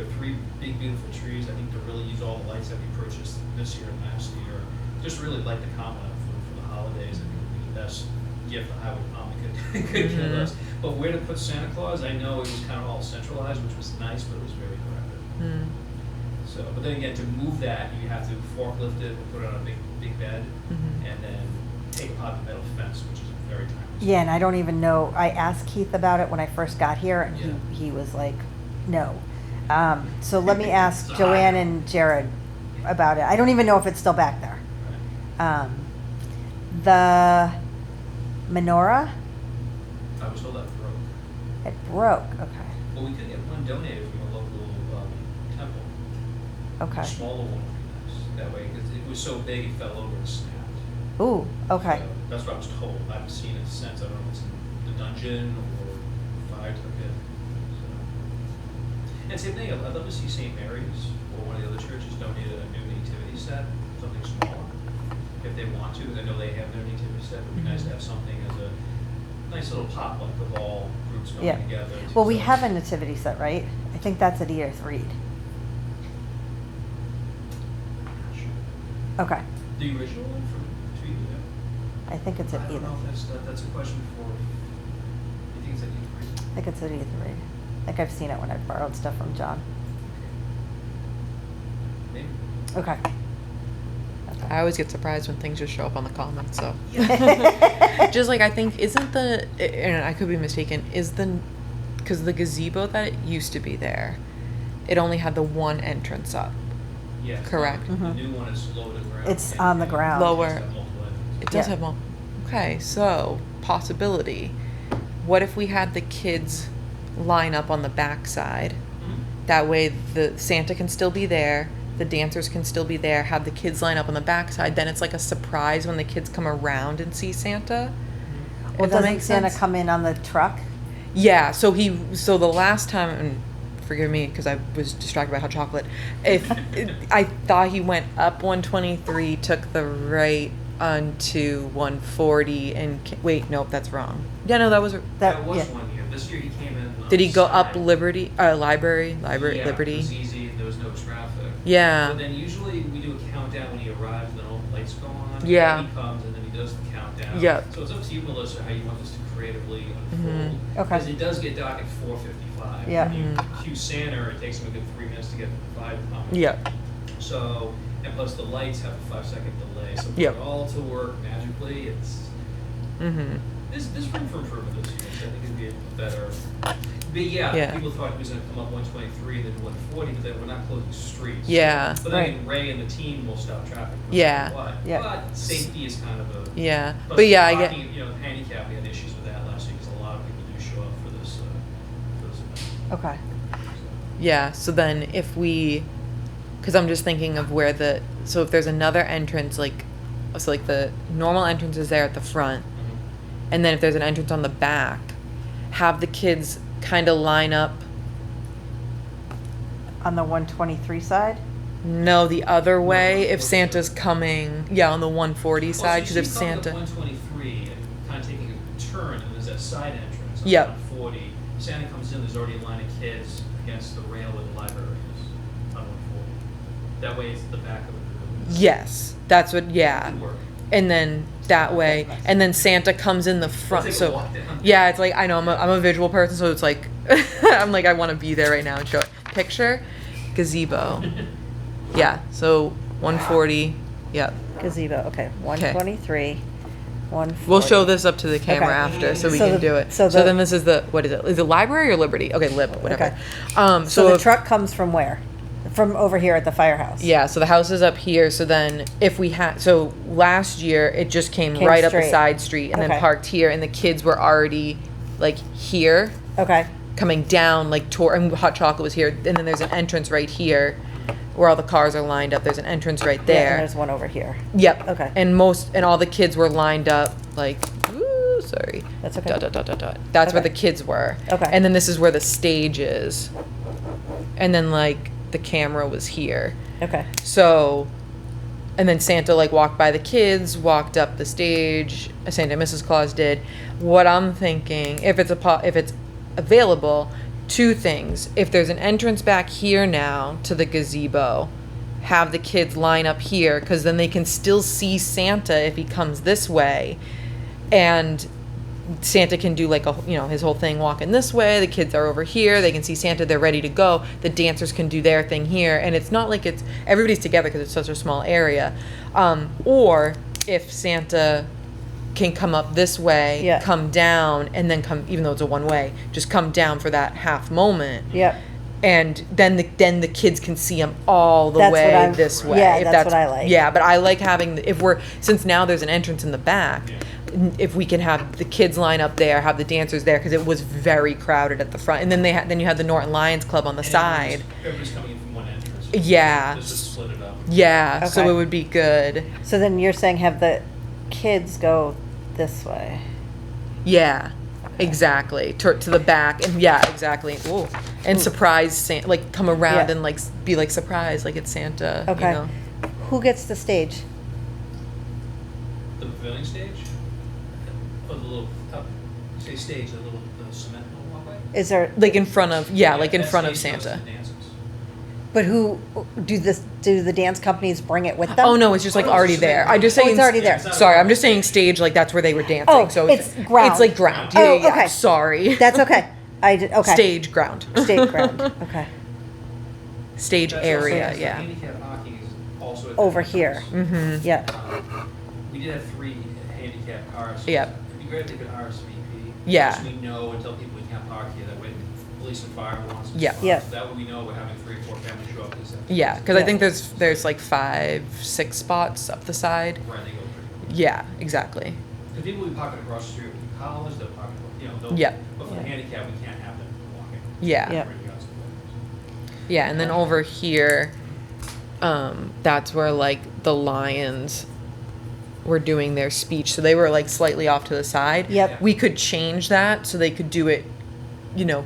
So 3 big beautiful trees. I think to really use all the lights that we purchased this year and last year, just really light the common up for the holidays. I think would be the best gift the highway department could give us. But where to put Santa Claus, I know it was kind of all centralized, which was nice, but it was very crowded. So, but then again, to move that, you have to forklift it, put it on a big bed, and then take apart the metal fence, which is very time. Yeah, and I don't even know. I asked Keith about it when I first got here, and Yeah. he was like, no. So let me ask It's Joanne hard. and Jared about it. I don't even know if it's still back there. Right. The menorah, I was told that broke. it broke. Okay. Well, we could get one donated from a local temple. Okay. A smaller one would be nice. That way, because it was so big, it fell over and snapped. Ooh, okay. So that's what I was told. I haven't seen it since. I don't know if it's in the dungeon or fire took it. So. And same thing, I'd love to see St. Mary's or one of the other churches donate a new nativity set, something smaller, if they want to, because I know they have their nativity set. It would be nice to have something as a nice little potluck with all groups going Yeah. together. Well, we have a nativity set, right? I think that's at Edith Reed. Okay. The original one from 2 years ago? I think it's at I don't Edith. know if that's a question for, you think it's at Edith Reed? I think it's at Edith Reed. I think I've seen it when I've borrowed stuff from John. Maybe. Okay. I always get surprised when things just show up on the comments, so. Just like, I think, isn't the, and I could be mistaken, because the gazebo that used to be there, it only had the one entrance up. Yeah. Correct. The Mhm. new one is low to the ground. It's and on the it ground. Lower. has multiple entrances. It does Yeah. have one. Okay, so, possibility. What if we had the kids line up on the backside? Mhm. That way the Santa can still be there, the dancers can still be there, have the kids line up on the backside, then it's like a surprise when the kids come around and see Santa. Well, If that doesn't makes Santa sense. come in on the truck? Yeah, so the last time, and forgive me because I was distracted by hot chocolate, I thought he went up 123, took the right onto 140, and wait, nope, that's wrong. Yeah, no, that was, That was yeah. 1 year. This year he came in. on did he the go up side. Liberty, Library, Yeah, it Liberty? was easy. There was no traffic. Yeah. But then usually we do a countdown when he arrives, then all the lights go on. Yeah. And he comes and then he does the countdown. Yep. So it's up to you, Melissa, how you want this to creatively unfold. Mhm. Okay. Because it does get dark at 4:55. Yeah. When you Mhm. cue Santa, it takes him a good 3 minutes to get to the 5 department. Yep. So, and plus the lights have a 5-second delay. So for Yep. it all to work magically, Mm-hmm. there's room for improvement this year. So I think it'd be a better. But yeah, Yeah. people thought he was going to come up 123 then 140, but then we're not closing streets. Yeah. But then Right. Ray and the team will stop traffic. no Yeah. matter what. Yeah. But safety is kind of a. Yeah, plus but yeah, I get, parking, You know, handicap, we had issues with that last year because a lot of people do show up for this event. Okay. Yeah, so then if we, because I'm just thinking of where so if there's another entrance, like, so like the normal entrance is there at the front, and then if there's an entrance on the back, have the kids kind of line up, On the 123 side? no, the other way, if Santa's coming, yeah, on the 140 Well, side, so because if she's coming up Santa, 123 and kind of taking a turn, and there's that side entrance on Yep. 140. Santa comes in, there's already a line of kids against the rail where the library is on 140. That way it's the back of the building. yes, that's what, yeah. Could work. And then that way, and then Santa comes in the front. take a So walk down. yeah, it's like I know I'm a visual person, so it's like I'm like I want to be there right now and show it. Picture gazebo. Yeah, so 140. Yep. Gazebo, okay, 123, 140. We'll show this up to the camera Okay. after, so we So can the- do it. so So the- then this is the what is it? Is it library or Liberty? Okay, whatever. Okay. So So the if- truck comes from where? From over here at the firehouse? Yeah, so the house is up here. So then, if we had, so last year it just came right up a straight. side street and then Okay. parked here, and the kids were already like here, Okay, coming down like toward, and Hot Chocolate was here, and then there's an entrance right here, where all the cars are lined up. There's an entrance right yeah, there. and there's one over here. Yep. Okay. And all the kids were lined up like, ooh, sorry. That's okay. Dot, dot, dot, dot, dot. That's where Okay. the kids were. Okay. And then this is where the stage is, and then like the camera was here. Okay, So, and then Santa like walked by the kids, walked up the stage. Santa and Mrs. Claus did. What I'm thinking, if it's available, two things. If there's an entrance back here now to the gazebo, have the kids line up here, because then they can still see Santa if he comes this way, and Santa can do like his whole thing walking this way. The kids are over here. They can see Santa. They're ready to go. The dancers can do their thing here, and it's not like everybody's together because it's such a small area. Or if Santa can come up this way, Yeah. come down, and then come, even though it's a one way, just come down for that half moment. yep, And then the kids can see him all the That's what way I'm- this way. yeah, if that's what I like. Yeah, but I like having since now there's an entrance in the back. If we can have the kids line up there, have the dancers there, because it was very crowded at the front, and then then you had the Norton Lions Club on the And side. Everybody's coming in from one entrance. Yeah. Just to split it up. Yeah, so Okay. it would be good. so then you're saying have the kids go this way? Yeah, exactly. To the back, and yeah, exactly. Ooh. And surprise Santa, like come around Yeah. and like be like surprised, like it's Santa. Okay. You know? Who gets the stage? The pavilion stage? Or the little, say stage, the little the cement walkway? Is there, Like in front of like in that front of stage goes to Santa. the dances. but who, do the dance companies bring it with them? Oh no, it's just like Oh, no, already it's just there. like- I just Oh, saying. it's already there. Sorry, I'm just saying stage like that's where they were dancing. Oh, so it's ground. It's like ground. Oh, Yeah, yeah, okay. Sorry. That's okay. I did, okay. Stage ground. Stage ground, okay. Stage That's area. also- Yeah. Handicap hockey is also. at Over that here. place. Mm-hmm. Yeah, We did have 3 handicap RSVPs. Yep. It'd be great if they could RSVP. Yeah. So we know and tell people we can't park here, that way police and fire wants to. Yeah. park. Yeah. That way we know we're having 3 or 4 families show up this. Yeah, because I Yeah. think there's like 5, 6 spots up the side. Where they go pretty. Yeah, exactly. Because people will be parking across the street with college, they're parking, they'll. Yeah. But for the Yeah. handicap, we can't have them walking. Yeah. Yeah. Bring you guys to the Yeah, and then over here, that's where like the Lions were doing their speech. So they were like slightly off to the side. Yep. We could change that so they could do it,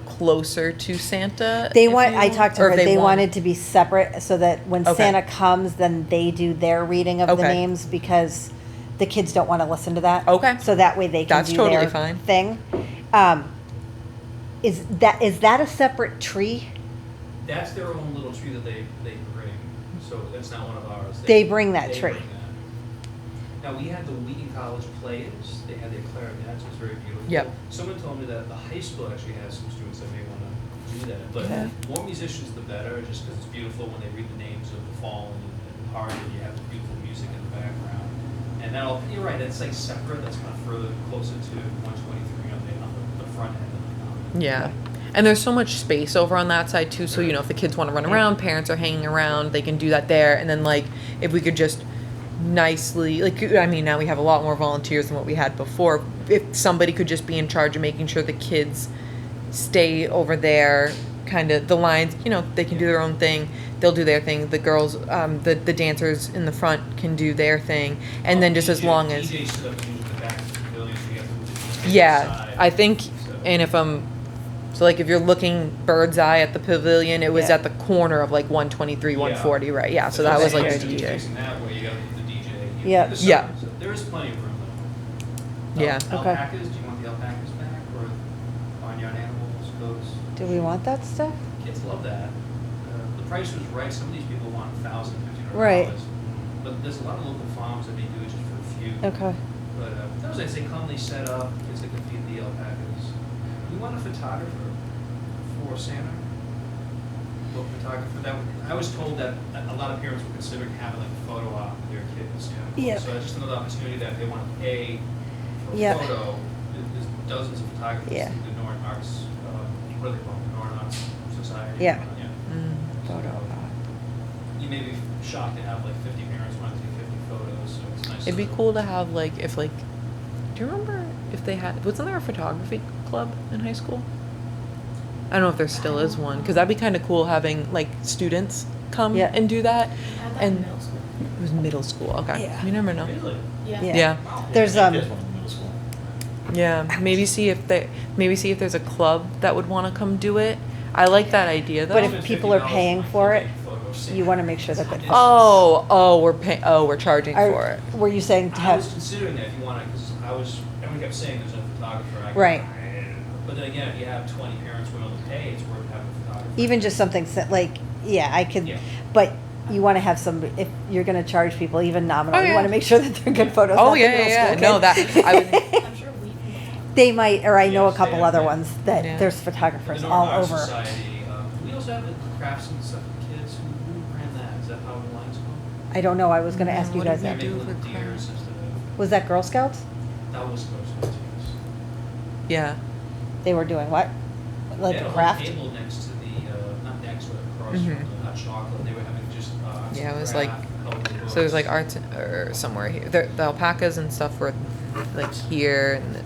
closer to Santa. they if want, you- I talked to or her, if they want- wanted to be separate so that when Okay. Santa comes, then they do their reading of the Okay. names because the kids don't want to listen to that. Okay. So that way they can That's do totally their fine. thing. Is that a separate tree? That's their own little tree that they bring, so that's not one of ours. They bring that they tree. bring that. Now, we had the Wheaton College Players, they had their clarinets, it was very beautiful. Yep. Someone told me that the high school actually has some students that may wanna do that, but Okay. more musicians the better, just because it's beautiful when they read the names of the fallen and party, and you have the beautiful music in the background. And that'll, you're right, that's like separate, that's kind of further closer to 123 on the front end of the common. Yeah. And there's so much space over on that side too. So, if the kids want to run around, parents are hanging around, they can do that there. And then like, if we could just nicely, now we have a lot more volunteers than what we had before. If somebody could just be in charge of making sure the kids stay over there kind of the lines, you know, they can do their own thing. They'll do their thing. The girls, the dancers in the front can do their thing, and then just as long as DJ stood up and moved the back of the pavilion, so you have to move the DJ yeah, aside. I think, So- and if so like if you're looking bird's eye at the pavilion, it was Yeah. at the corner of like 123, Yeah. 140, right? Yeah, so But that was then like the if you're DJ. facing that way, you gotta move the DJ. Yeah. There's Yeah. some- There is plenty of room though. Yeah. Okay. Alpacas, do you want the alpacas back, or barnyard animals, goats? Do we want that stuff? Kids love that. The price was right, some of these people want $1,000, $1,500. Right. But there's a lot of local farms that may do it just for a few. Okay. But those I'd say commonly set up, kids that can feed the alpacas. We want a photographer for Santa. Book photographer. I was told that a lot of parents were considering having like a photo op of their kids. Yeah. So it's just another opportunity that if they want to pay for a Yeah. photo, there's dozens of photographers Yeah. through the Norton Arts, what do they call it, the Norton Arts Society. Yeah. Mm. You may be shocked to have like 50 parents want to take 50 photos, so it's nice. It'd be to- cool to have like if like, do you remember if they had? Wasn't there a photography club in high school? I don't know if there still is one, because that'd be kind of cool having like students come Yeah. and do that. Had that And in middle school. it was middle school. Okay, Yeah. you never know. Really? Yeah. Yeah. Wow. There's, There's one in middle school. Yeah, maybe see if there's a club that would want to come do it. I like that idea though. But if people are paying for it, you want to make sure that they're. We're charging for it. Were you saying to I was have? considering that if you want to, because everyone kept saying there's no photographer. Right. But then again, if you have 20 parents willing to pay, it's worth having a photographer. Even just something like, yeah, I could, Yeah. but you want to have some, if you're going to charge people even nominal, Oh, you yeah. want to make sure that they're good photos. Oh, not the yeah, middle yeah, school yeah. No, kids. that- I would- I'm sure we can. They might, or I know a Yes, couple they other have. ones that Yeah. there's The photographers Norton all Arts over. Society, we also have like crafts and stuff for kids. Who ran that? Is that how the line's called? I don't know, I was going to ask you What guys did that. we do Maybe for little deers crafts? instead of, Was that Girl Scouts? that was Girl Scouts, yes. Yeah. They were doing what? Like They a had craft? whole table next to the, not next, but across Mhm. from the hot chocolate. They were having just, arts Yeah, and it was like- craft, coloring So there's like books. arts or somewhere here. The alpacas and stuff were like here, and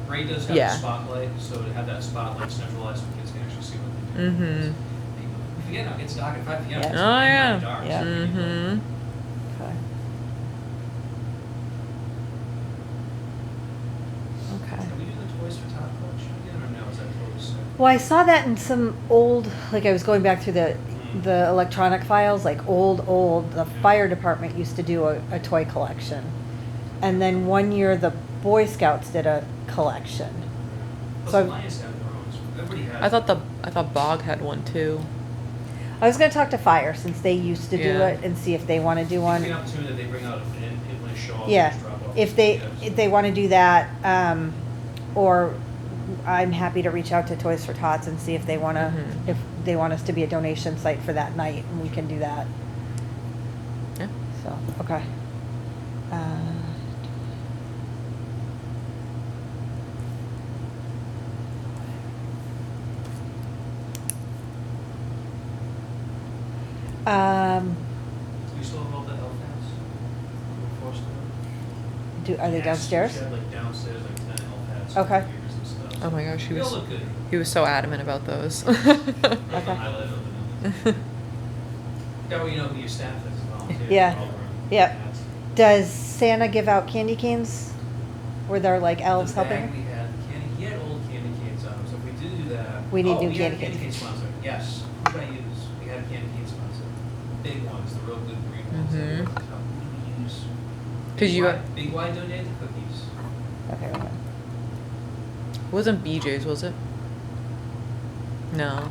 Ray does have Yeah. a spotlight, so to have that spotlight centralized so kids can actually see what they're doing. mm-hmm. You forget now, it's dark at 5 p.m. Yeah. It's Oh, yeah. midnight dark, so Yeah. people- Mm-hmm. Okay. Okay. Can we do the Toys for Tot collection again, or no, is that totally separate? Well, I saw that in some old, like I was going back through the electronic files, like the fire department used to do a toy collection. And then one year the Boy Scouts did a collection. Plus So- the Lions have their own, so everybody has. I thought Bog had one too. I was gonna talk to fire since they used to do Yeah. it and see if they wanna do An one. opportunity that they bring out and people in show off, Yeah, just drop off. if they, Yes. if they wanna do that, or I'm happy to reach out to Toys for Tots and see if they wanna, Mhm. if they want us to be a donation site for that night, and we can do that. Yeah. So, okay. Uh, Um, Do we still have all the elf hats? Forced to? are they Yes, downstairs? We had like downstairs, like 10 elf hats. Okay. and figures and stuff. Oh my gosh, They all look good. he was so adamant about those. Right on Okay. the highlight of the- That way you know who your staff is, volunteers. Yeah. all wearing Yep. hats. Does Santa give out candy canes? Were there like elves The helping? bag we had, he had old candy canes on him, so if we do that. We need new we had candy a candy canes. cane sponsor, yes. Who did I use? We had a candy cane sponsor. Big ones, the real good green ones. that Mhm. were- Who did we use? 'Cause you- Big Y donated the cookies. Okay, wait a minute. Wasn't BJ's, was it? No.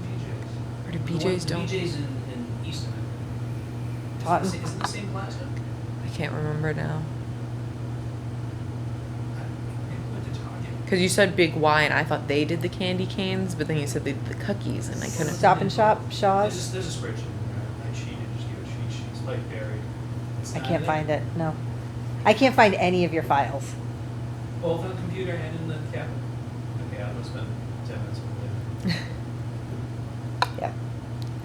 BJ's. Or did BJ's don't? BJ's in Easton. Taunton. Is it the same plaza? I can't remember now. Maybe we went to Target. Because you said Big Y, and I thought they did the candy canes, but then you said they did the cookies, and I couldn't. Stop and Shop, Shaw's? There's a spreadsheet in there. I cheated, just give a cheat sheet. It's like buried. It's I not can't there. find it, no. I can't find any of your files. Both on the computer and in the cabinet. Okay, I'm gonna spend 10 minutes with it. Yeah,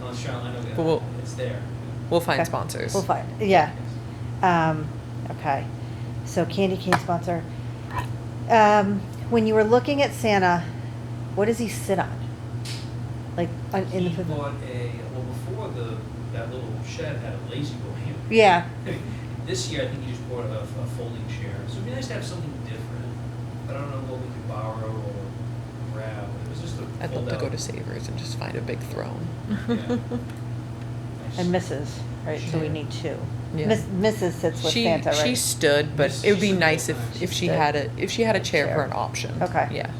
Unless Charlotte, I know But we'll- it's there. We'll find Okay. sponsors. we'll find, yeah. Okay, so candy cane sponsor. When you were looking at Santa, what does he sit on? Like in the He pavilion? bought before that little shed had a lazy boy. Yeah. This year, I think he just bought a folding chair. So it'd be nice to have something different. But I don't know what we could borrow or grab. It was just a I'd love to fold-out- go to Savers and just find a big throne. Yeah. And Mrs., right, so we Yeah. need two. Yeah. Mrs. sits with She Santa, right? she stood, but She it would be stood nice both times. if she Stood. had a chair Chair. for an option. Okay. Yeah.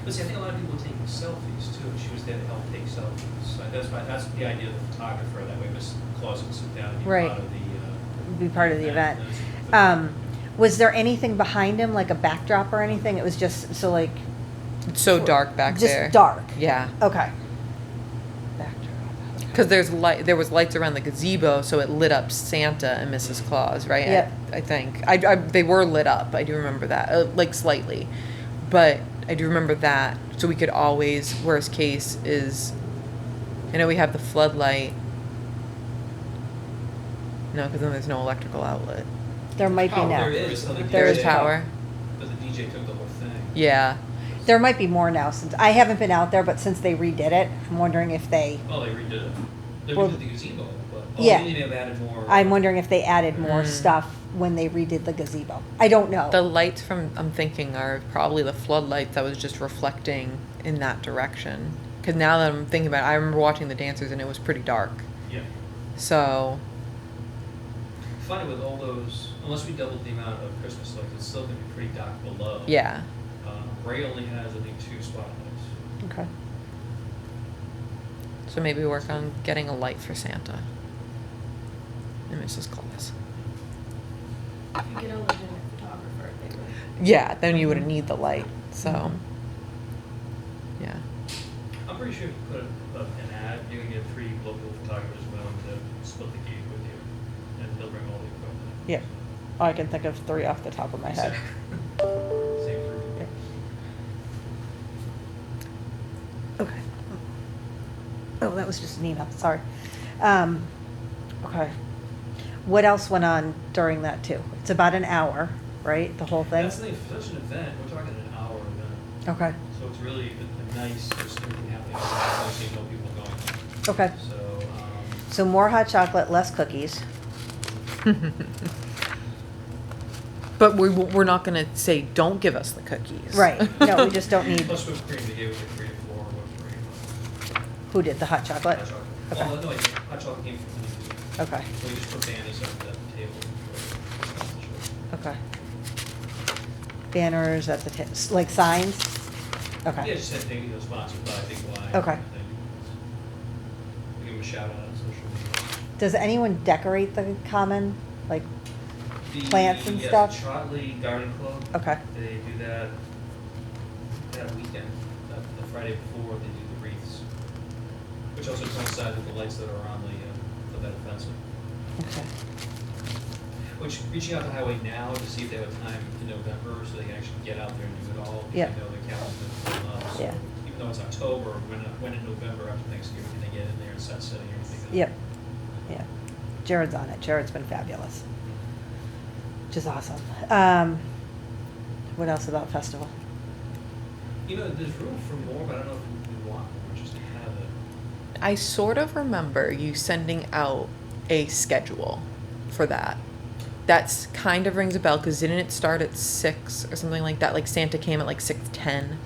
But see, I think a lot of people are taking selfies too. She was there to help take selfies. So that's the idea of the photographer. That way, Miss Claus can sit down and be Right. part of the. Be part of the event. That's- Was there anything behind him, like a backdrop or anything? It was just, so like, It's so dark back there. just dark? Yeah. Okay. Backdrop. Because there was lights around the gazebo, so it lit up Santa and Mrs. Claus, right? Yep. I think they were lit up. I do remember that, like slightly, but I do remember that. So we could always, worst case is, I know we have the floodlight. No, because then there's no electrical outlet. There might be Oh, now. there is. There is is power. But the DJ took the whole thing. Yeah. There might be more now since, I haven't been out there, but since they redid it, I'm wondering if they, Well, they redid it. They Well, redid the gazebo, but yeah. maybe they may have added more. I'm wondering if they added more Mm. stuff when they redid the gazebo. I don't know. The lights from, I'm thinking, are probably the floodlights that was just reflecting in that direction. Because now that I'm thinking about it, I remember watching the dancers and it was pretty dark. Yeah. So, Funny with all those, unless we doubled the amount of Christmas lights, it's still gonna be pretty dark below. yeah. Ray only has, I think, 2 spotlights. Okay. So maybe work on getting a light for Santa and Mrs. Claus. If you get a legitimate photographer, they would. Yeah, then you wouldn't need the light. So, Mhm. yeah. I'm pretty sure if you put an ad, you can get 3 local photographers willing to split the gig with you, and they'll bring all the equipment. Yeah. Oh, I can think of 3 off the top of my head. Same for Yeah. Okay. Oh, that was just an email, sorry. Okay. What else went on during that too? It's about an hour, right, the whole thing? That's the thing, for such an event, we're talking an hour event. Okay, So it's really a nice, there's everything happening, so you know people going. okay. So, So more hot chocolate, less cookies. But we're not going to say, don't give us the cookies. Right, no, we just don't need, plus whipped cream, they gave us like 3 to 4 whipped cream. who did the hot chocolate? Hot chocolate. Okay. Well, no, hot chocolate came from the, Okay, so we just put banners up at the table. okay. Banners at the, like signs? Yeah, Okay, just said, thank you, sponsored by Big Y. Okay. Thank you. We give them a shout out on social media. does anyone decorate the common, like, The- Plants and yes, stuff? Charlie Garden Club. okay, They do that weekend, the Friday before they do the wreaths, which also coincides with the lights that are on the metal fencing. okay, Which, reaching out to Highway Now to see if they have time in November, so they can actually get out there and do it all. because Yeah. I know their calendar's been filling up, so Yeah. even though it's October, when in November after Thanksgiving, can they get in there and start setting everything up? yep, yeah. Jared's on it, Jared's been fabulous, which is awesome. What else about festival? You know, there's room for more, but I don't know if we want more, just to have it. I sort of remember you sending out a schedule for that. That's kind of rings a bell because didn't it start at 6 or something like that? Like Santa came at like 6:10.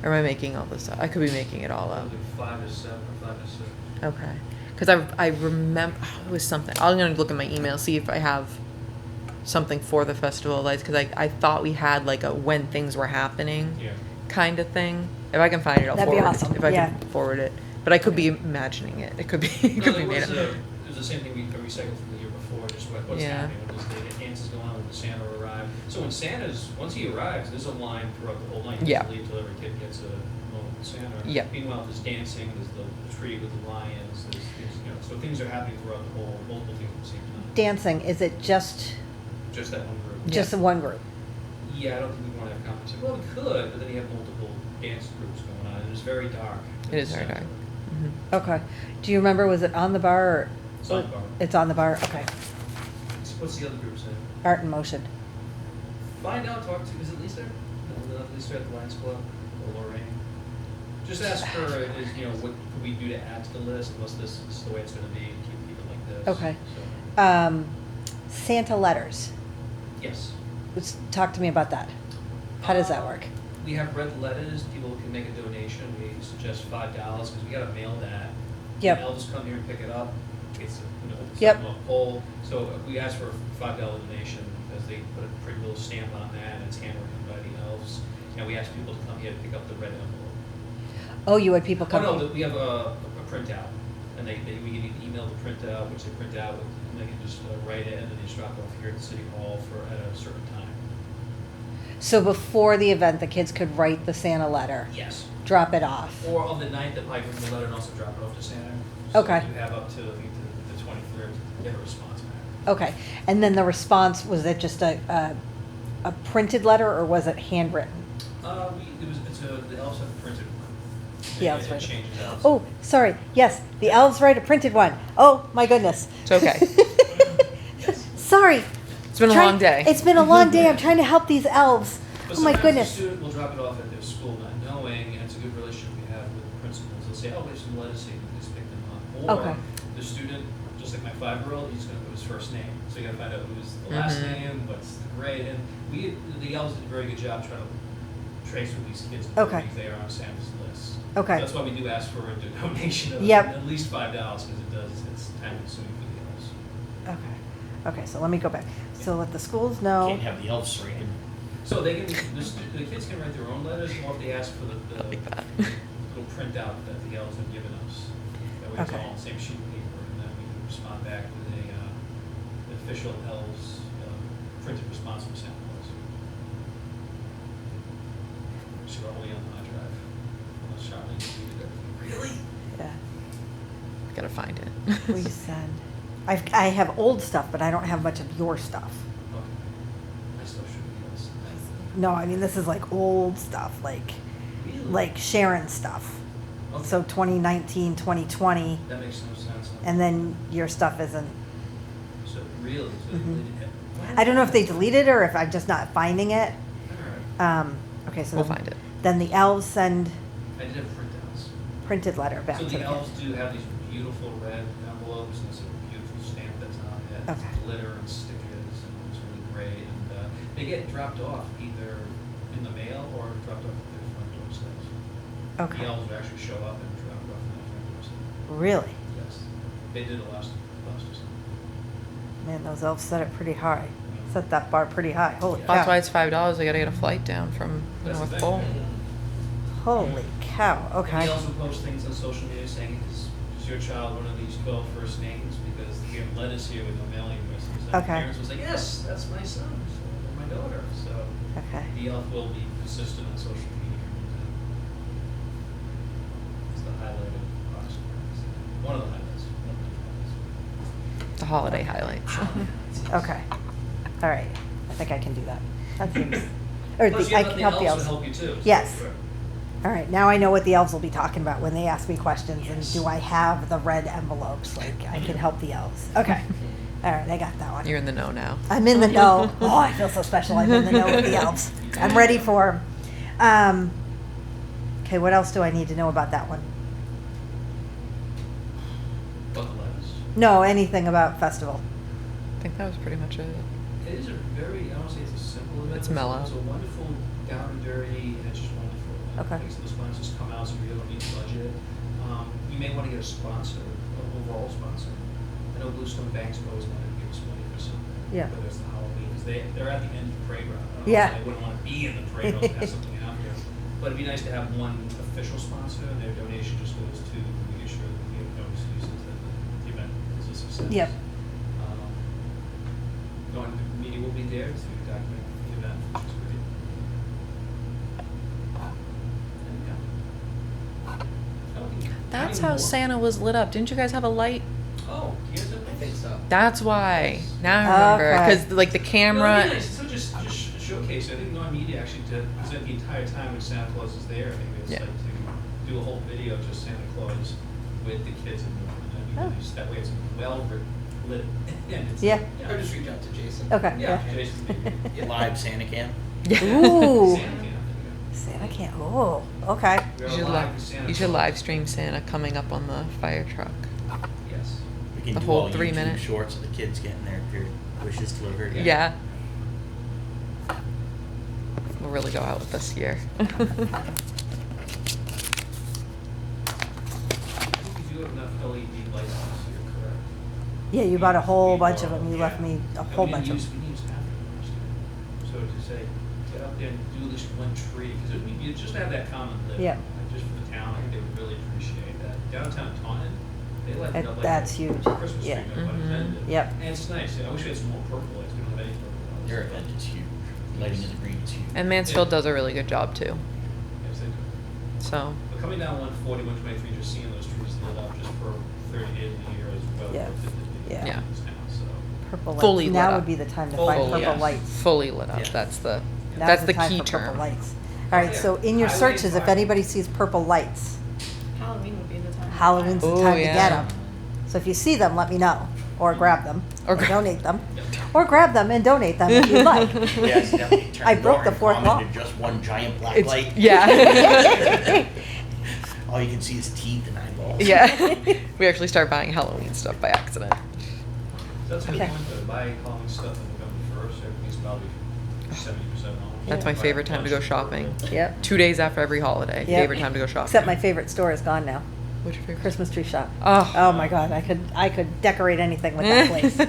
Or am I making all this up? I could be making it all up. Like 5 to 7 or 5 to 6. Okay. Because I remember, it was something. I'm going to look at my email, see if I have something for the Festival of Lights. Because I thought we had like a when things were happening Yeah. kind of thing. If I can find it, I'll That'd be forward awesome, it. If I yeah. can forward it. But I could be imagining it. It could be, it No, could be there made was up. it was the same thing we recycled from the year before, just what's Yeah. happening, what does the dances going on when Santa arrived. So once he arrives, there's a line throughout the whole night. He Yeah. doesn't leave till every kid gets a moment with Santa. Yeah. Meanwhile, there's dancing, there's the tree with the lions, so things are happening throughout the whole, multiple things at the same time. Dancing, is it just Just that one group. just the one group? Yeah, I don't think we want to have competition. Well, we could, but then you have multiple dance groups going on, and it's very dark. It is very dark. Mhm. Okay. Do you remember, was it on the bar or? It's on the bar. It's on the bar, okay. What's the other group's name? Art in Motion. Find out, talk to, is it Lisa? No, Lisa at the Lions Club, or Lorraine? Just ask her, what could we do to add to the list, unless this is the way it's gonna be, keep it like this. Okay. So, Santa letters. yes. Talk to me about that. How does that work? We have red letters, people can make a donation, we suggest $5, because we gotta mail that. Yep. And elves come here and pick it up, it's, Yep. something on a pole, so we ask for a $5 donation, because they put a pretty little stamp on that, and it's handwritten by the elves. And we ask people to come here to pick up the red envelope. Oh, you had people come. Oh, no, we have a printout, and we give you an email to print out, which they print out, and they can just write it, and then they just drop it off here at the city hall at a certain time. So before the event, the kids could write the Santa letter, Yes. drop it off. Or on the night, that I bring the letter and also drop it off to Santa. Okay. So you have up to, I think, the 23rd to get a response back. Okay, and then the response, was it just a printed letter, or was it handwritten? The elves have a printed one. The elves It write it. changes out. Oh, sorry, yes, the elves write a printed one. Oh, my goodness. It's okay. Sorry. It's been a long day. It's been a long day, I'm trying to help these elves. But Oh, my sometimes goodness. the student will drop it off at their school not knowing, and it's a good relationship we have with the principals. They'll say, oh, we have some letters here, please pick them up. Okay. Or the student, just like my 5-year-old, he's gonna put his first name. So you gotta find out who's the last Mhm. name, what's the grade, and the elves did a very good job trying to trace who these kids are, Okay. if they are on Santa's list. Okay. That's why we do ask for a donation of Yep. at least $5, because it's time consuming for the elves. Okay, so let me go back. So let the schools know. Can't have the elves writing. So they can, the kids can write their own letters, or if they ask for the like that. little printout that the elves have given us. That way it's Okay. all on the same sheet of paper, and then we can respond back with an official elves printed response from Santa Claus. Which are only on the hard drive, unless Charlene deleted everything. Really? Yeah, Gotta find it. resend. I have old stuff, but I don't have much of your stuff. Okay. I still should be else. No, I mean, this is like old stuff, like Really? Sharon's stuff. Okay. So 2019, 2020, That makes no sense. and then your stuff isn't. So really, so they Mhm. deleted it. I don't know if they deleted it or if I'm just not finding it. All right. Okay, so We'll then- find it. Then the elves send I did have printouts. printed letter back So to the the elves kids. do have these beautiful red envelopes, and it's a beautiful stamp that's on it. It's Okay. glitter and stickers, and it's really great. And they get dropped off either in the mail or dropped off at their front doorsteps. Okay, The elves would actually show up and drop it off at their front doorstep. really? Yes, they did it last December. Man, those elves set it pretty high. Set that bar pretty high. Holy cow. That's why it's $5. I gotta get a flight down from That's the North thing. Pole. Holy cow, And okay. we also post things on social media saying, is your child one of these 12 first names? Because we have letters here with no mailing addresses. And Okay. Parents will say, yes, that's my son, or my daughter. So Okay. the elf will be consistent on social media. It's the highlight of Oxford. One of the highlights. The holiday highlights. Okay. All right. I think I can do that. That seems. Or Plus, I can help the elves elves. will help you too. so- Yes. Right. All right. Now I know what the elves will be talking about when they ask me questions. And Yes. do I have the red envelopes? Like I can help the elves. Okay. All right. I got that one. You're in the know now. I'm in the know. Oh, I feel so special. I'm in the know with the elves. I'm ready for 'em. Okay. What else do I need to know about that one? But the letters. No, anything about festival. I think that was pretty much it. It is a very, I don't say it's a simple event. It's mellow. It's a wonderful, down and dirty, and it's just wonderful. Okay. Like, so the sponsors come out, so we don't need to budget. You may want to get a sponsor, an overall sponsor. I know Bluestone Bank's always wanted to give us money for something. Yeah. Whether it's the Halloween, because they're at the end of the parade route. I don't know Yeah. if They wouldn't want to be in the parade route and have something out there. But it'd be nice to have one official sponsor, and their donation just goes to making sure that we have no excuses that the event is a success. Yep. Going to the media will be there to document the event, which is great. And, yeah. That's Any how more? Santa was lit up. Didn't you guys have a light? Oh, here's the. I think so. That's why. Now I remember. Okay. Because like the camera. So just showcase. I think Norm Media actually did present the entire time when Santa Claus is there. Maybe it's Yeah. like to do a whole video just Santa Claus with the kids in the Oh. that way it's well lit. And it's, Yeah. Or just reach out to Jason. Okay. Yeah, Jason maybe. Live Santa cam. Ooh. Santa can. Santa can't, oh, okay. We You are should, live with Santa you should Claus. live stream Santa coming up on the fire truck. Yes. We can The do whole all 3 YouTube minute. shorts of the kids getting their wishes delivered. Yeah. We'll really go out with this year. I think you do have enough LED lights this year, correct? Yeah, you bought a whole bunch of borrowed, them, you yeah. left me a And whole we bunch didn't of use- them. We didn't use half of them last year. So to say, get out there and do this one tree, because it would be, just to have that common live. Yeah. Just for the town, I think they would really appreciate that. Downtown Taunton, they light it up like. That's a huge, Christmas tree, yeah. no pun Mhm. intended. Yep. And it's nice, I wish we had some more purple lights, we don't have any purple lights. Their event is huge. Lighting in the green is huge. And Mansfield does a really good job too. Yes, they do. So, But coming down 140, 123, just seeing those trees lit up just for 30 days of the year is well Yeah. worth it to be Yeah. in Yeah. this town, so. Purple Fully lights, lit now up. would be the time to Fully, find purple yes. lights. fully lit up. Yeah. That's the Now's that's the time key for purple term. lights. All right, Yeah. so in your Highway searches, if fire. anybody sees purple lights, Halloween would be the time. Halloween's the Oh, time to yeah. get them. So if you see them, let me know, or grab them, Or or gra- donate them, or grab them and donate them if you'd like. Yes, definitely turn I broke the Norton fourth Common wall. into just one giant black It's, light. yeah. All you can see is teeth and eyeballs. Yeah. We actually start buying Halloween stuff by accident. That's a good Okay. point, though. Buy Halloween stuff on November 1st, everything's probably 70% off. That's my Buy favorite a time to bunch go of shopping. purple. Yep. 2 days after every holiday. Yep. Favorite time to go shopping. Except my favorite store is gone now. What's your favorite? Christmas tree shop. Oh. Oh my God, I could decorate anything with that place, You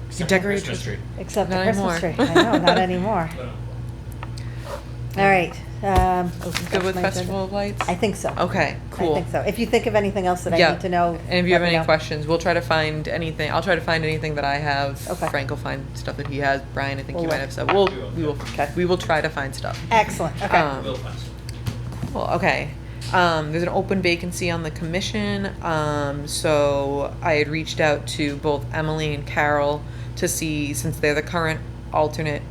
Except for decorate Christmas tree. except the Not Christmas anymore. tree. I know, not anymore. But, All right. Good with my Festival agenda. of Lights? I think so. Okay, cool. I think so. If you think of anything else that I Yeah. need to know, And if you have let me any know. questions, we'll try to find anything. I'll try to find anything that I have. Okay. Frank will find stuff that he has. Brian, I think you We'll might look. have stuff. Okay. We will try to find stuff. Excellent. Okay. we'll find some. Well, okay. There's an open vacancy on the commission. So I had reached out to both Emily and Carol to see, since they're the current alternate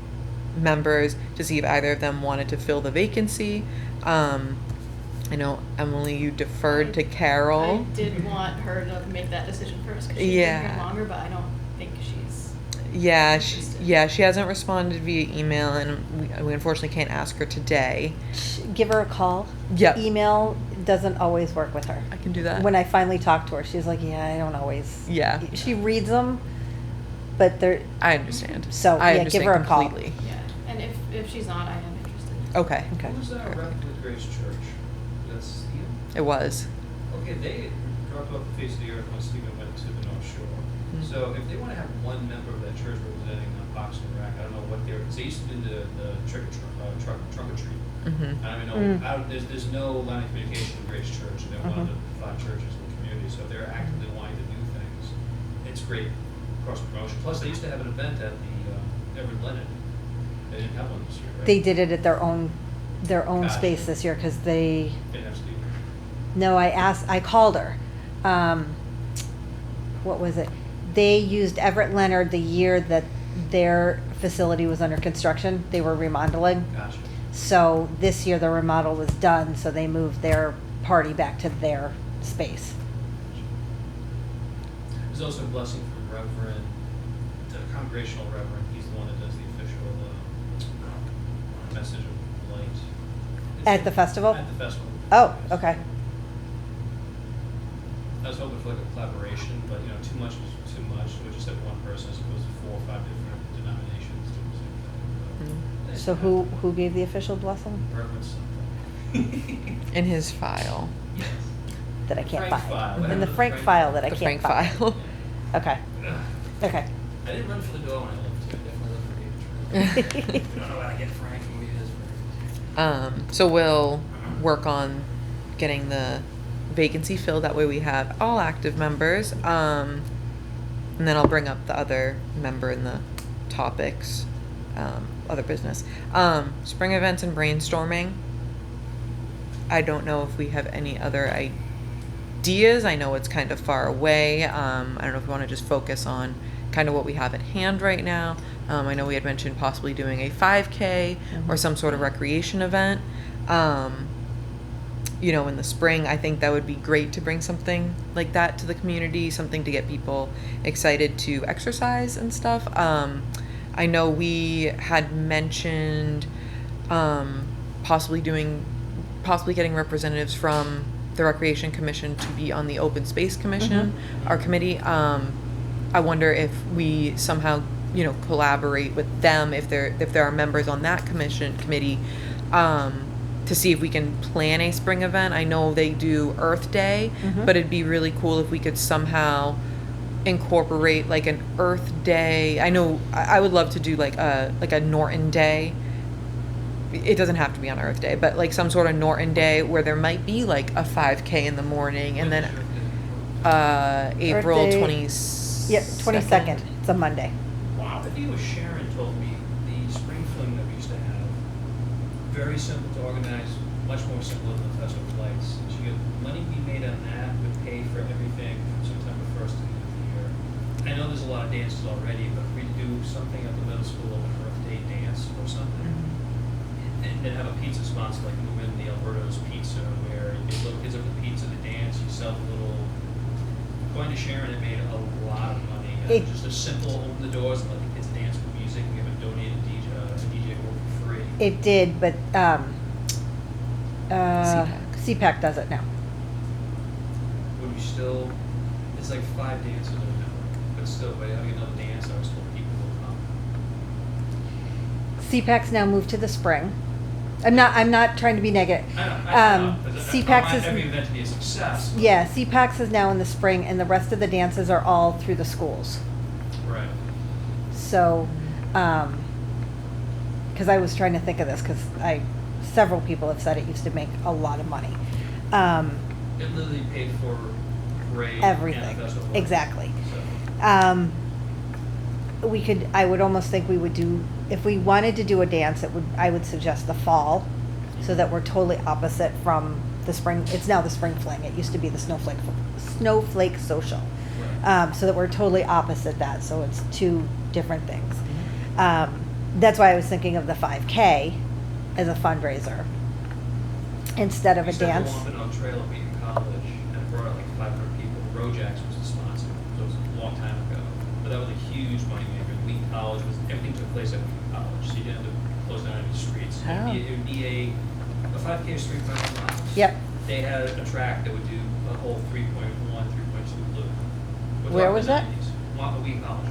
members, to see if either of them wanted to fill the vacancy. I know, Emily, you deferred to Carol. I did want her to make that decision first because she's been Yeah. here longer, but I don't think she's. Yeah, she hasn't responded via email, and we unfortunately can't ask her today. Give her a call. Yep. Email doesn't always work with her. I can do that. When I finally talked to her, she's like, "Yeah, I don't always." Yeah. She reads them, but they're I understand. So, I yeah, give understand her a call. completely. Yeah, and if she's not, I am interested. Okay. okay. Who's that rep with Grace Church? That's Steve? It was. Okay, they dropped off the face of the earth when Stephen went to the North Shore. Mm. So if they want to have one member of that church representing Parks and Rec, I don't know what they're, because they used to do the trunk or treat. Mm-hmm. I don't even know, there's no line of communication with Grace Church, and they're one of the 5 churches in the community, so if they're actively wanting to do things, it's great cross promotion. Plus, they used to have an event at the Everett Leonard. They didn't have one this year, right? They did it at their own Gotcha. space this year because they. Didn't have Steve. No, I called her. What was it? They used Everett Leonard the year that their facility was under construction. They were remodeling. Gotcha. So this year the remodel was done, so they moved their party back to their space. There's also a blessing from Reverend, the congregational Reverend. He's the one that does the official message of light. At the festival? At the festival. Oh, Yes. okay. I was hoping for like a collaboration, but too much is too much. So we just have one person as opposed to 4 or 5 different denominations doing the same thing. But So who gave the official blessing? Reverend something. In his file. Yes. That I can't Frank find. file, In whatever the the Frank Frank- file that I The can't Frank find. file. Okay. Okay. I didn't run for the door when I lived here. I definitely lived for David. I don't know how to get Frank and who he is. So we'll work on getting the vacancy filled. That way we have all active members. And then I'll bring up the other member in the topics, other business. Spring events and brainstorming. I don't know if we have any other ideas. I know it's kind of far away. I don't know if we want to just focus on kind of what we have at hand right now. I know we had mentioned possibly doing a 5K or some sort of recreation event. In the spring, I think that would be great to bring something like that to the community, something to get people excited to exercise and stuff. I know we had mentioned possibly getting representatives from the Recreation Commission to be on the Open Space Commission, our committee. I wonder if we somehow, collaborate with them, if there are members on that committee, to see if we can plan a spring event. I know they do Earth Day, but it'd be really cool if we could somehow incorporate like an Earth Day. I know I would love to do like a Norton Day. It doesn't have to be on Earth Day, but like some sort of Norton Day where there might be like a 5K in the morning, and then April Earth Day- 20th. Yeah, 22nd. It's a Monday. Wow. I think it was Sharon told me the spring fling that we used to have, very simple to organize, much more simple than the Festival of Lights. She goes, money we made on that would pay for everything from September 1st to the end of the year. I know there's a lot of dances already, but if we do something at the middle school, an Earth Day dance or something, and then have a pizza sponsor like move in the Alberto's Pizza, where you get little kids up the pizza, the dance, you sell the little. Going to Sharon, it made a lot of money. Just a simple open the doors and let the kids dance with music and give a donated DJ work for free. It did, but CPAC does it now. Would we still? It's like 5 dances in an hour, but still, by having another dance, I was told people will come. CPAC's now moved to the spring. I'm not trying to be negative. I know. CPAC's is every event to be a success. But yeah, CPAC's is now in the spring, and the rest of the dances are all through the schools. Right. So, because I was trying to think of this, because several people have said it used to make a lot of money. It literally paid for parade Everything, and festival. exactly. So, I would almost think we would do, if we wanted to do a dance, I would suggest the fall, so that we're totally opposite from the spring. It's now the spring fling. It used to be the snowflake social. right. So that we're totally opposite that. So it's two different things. That's why I was thinking of the 5K as a fundraiser instead of a We used to have dance. the Wampanoag Trail at Wheaton College, and it brought out like 500 people. Rojacks was the sponsor. So it was a long time ago. But that was a huge moneymaker. Wheaton College everything took place at Wheaton College, so you didn't have to close down any streets. Oh. It would be a 5K is 3.1 miles. Yep. They had a track that would do a whole 3.1, 3.2 loop. We're Where talking was the that? 90s. Wheaton College.